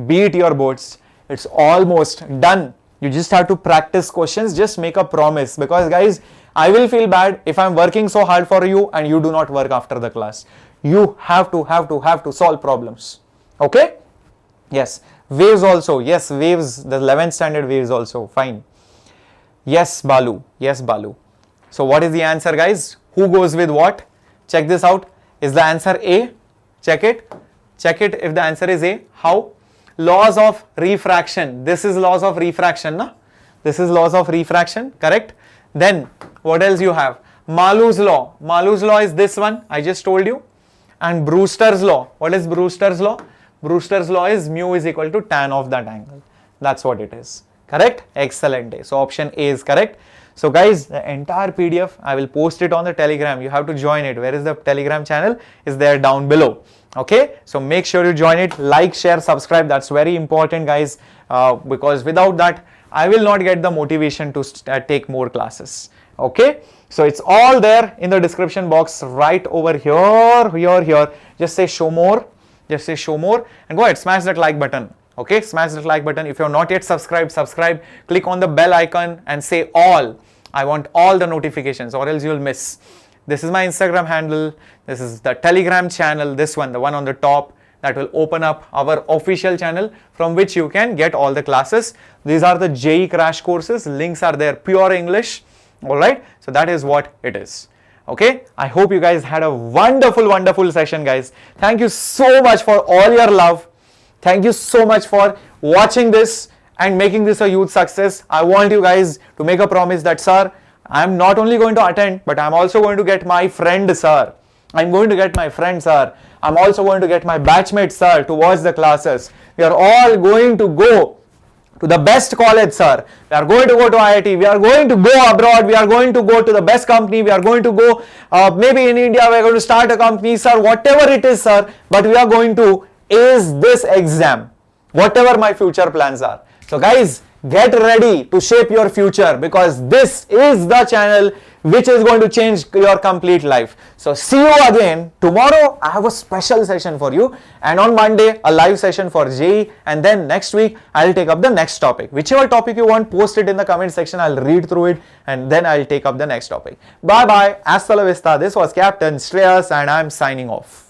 be it your boards, it's almost done. You just have to practice questions. Just make a promise, because guys, I will feel bad if I'm working so hard for you and you do not work after the class. You have to solve problems. Okay? Yes. Waves also. Yes, waves, the 11th standard waves also. Fine. Yes, Balu. Yes, Balu. So what is the answer, guys? Who goes with what? Check this out. Is the answer A? Check it. Check it if the answer is A. How? Laws of refraction. This is laws of refraction, na? This is laws of refraction, correct? Then what else you have? Malu's law. Malu's law is this one, I just told you. And Brewster's law. What is Brewster's law? Brewster's law is mu is equal to tan of that angle. That's what it is. Correct? Excellent day. So option A is correct. So guys, the entire PDF, I will post it on the Telegram. You have to join it. Where is the Telegram channel? Is there down below. Okay, so make sure you join it. Like, share, subscribe. That's very important, guys, because without that, I will not get the motivation to take more classes. Okay, so it's all there in the description box right over here. Just say show more. Just say show more and go ahead, smash that like button. Okay, smash that like button. If you are not yet subscribed, subscribe. Click on the bell icon and say all. I want all the notifications, or else you will miss. This is my Instagram handle. This is the Telegram channel. This one, the one on the top, that will open up our official channel from which you can get all the classes. These are the JEE crash courses. Links are there, pure English. All right. So that is what it is. Okay. I hope you guys had a wonderful session, guys. Thank you so much for all your love. Thank you so much for watching this and making this a huge success. I want you guys to make a promise that, sir, I'm not only going to attend, but I'm also going to get my friend, sir. I'm going to get my friend, sir. I'm also going to get my batchmate, sir, to watch the classes. We are all going to go to the best college, sir. We are going to go to IIT. We are going to go abroad. We are going to go to the best company. We are going to go maybe in India. We are going to start a company, sir. Whatever it is, sir. But we are going to ace this exam. Whatever my future plans are. So guys, get ready to shape your future, because this is the channel which is going to change your complete life. So see you again tomorrow. I have a special session for you, and on Monday a live session for JEE, and then next week I'll take up the next topic. Whichever topic you want, post it in the comment section. I'll read through it and then I'll take up the next topic. Bye bye. Hasta la vista. This was Captain Shreyas and I'm signing off.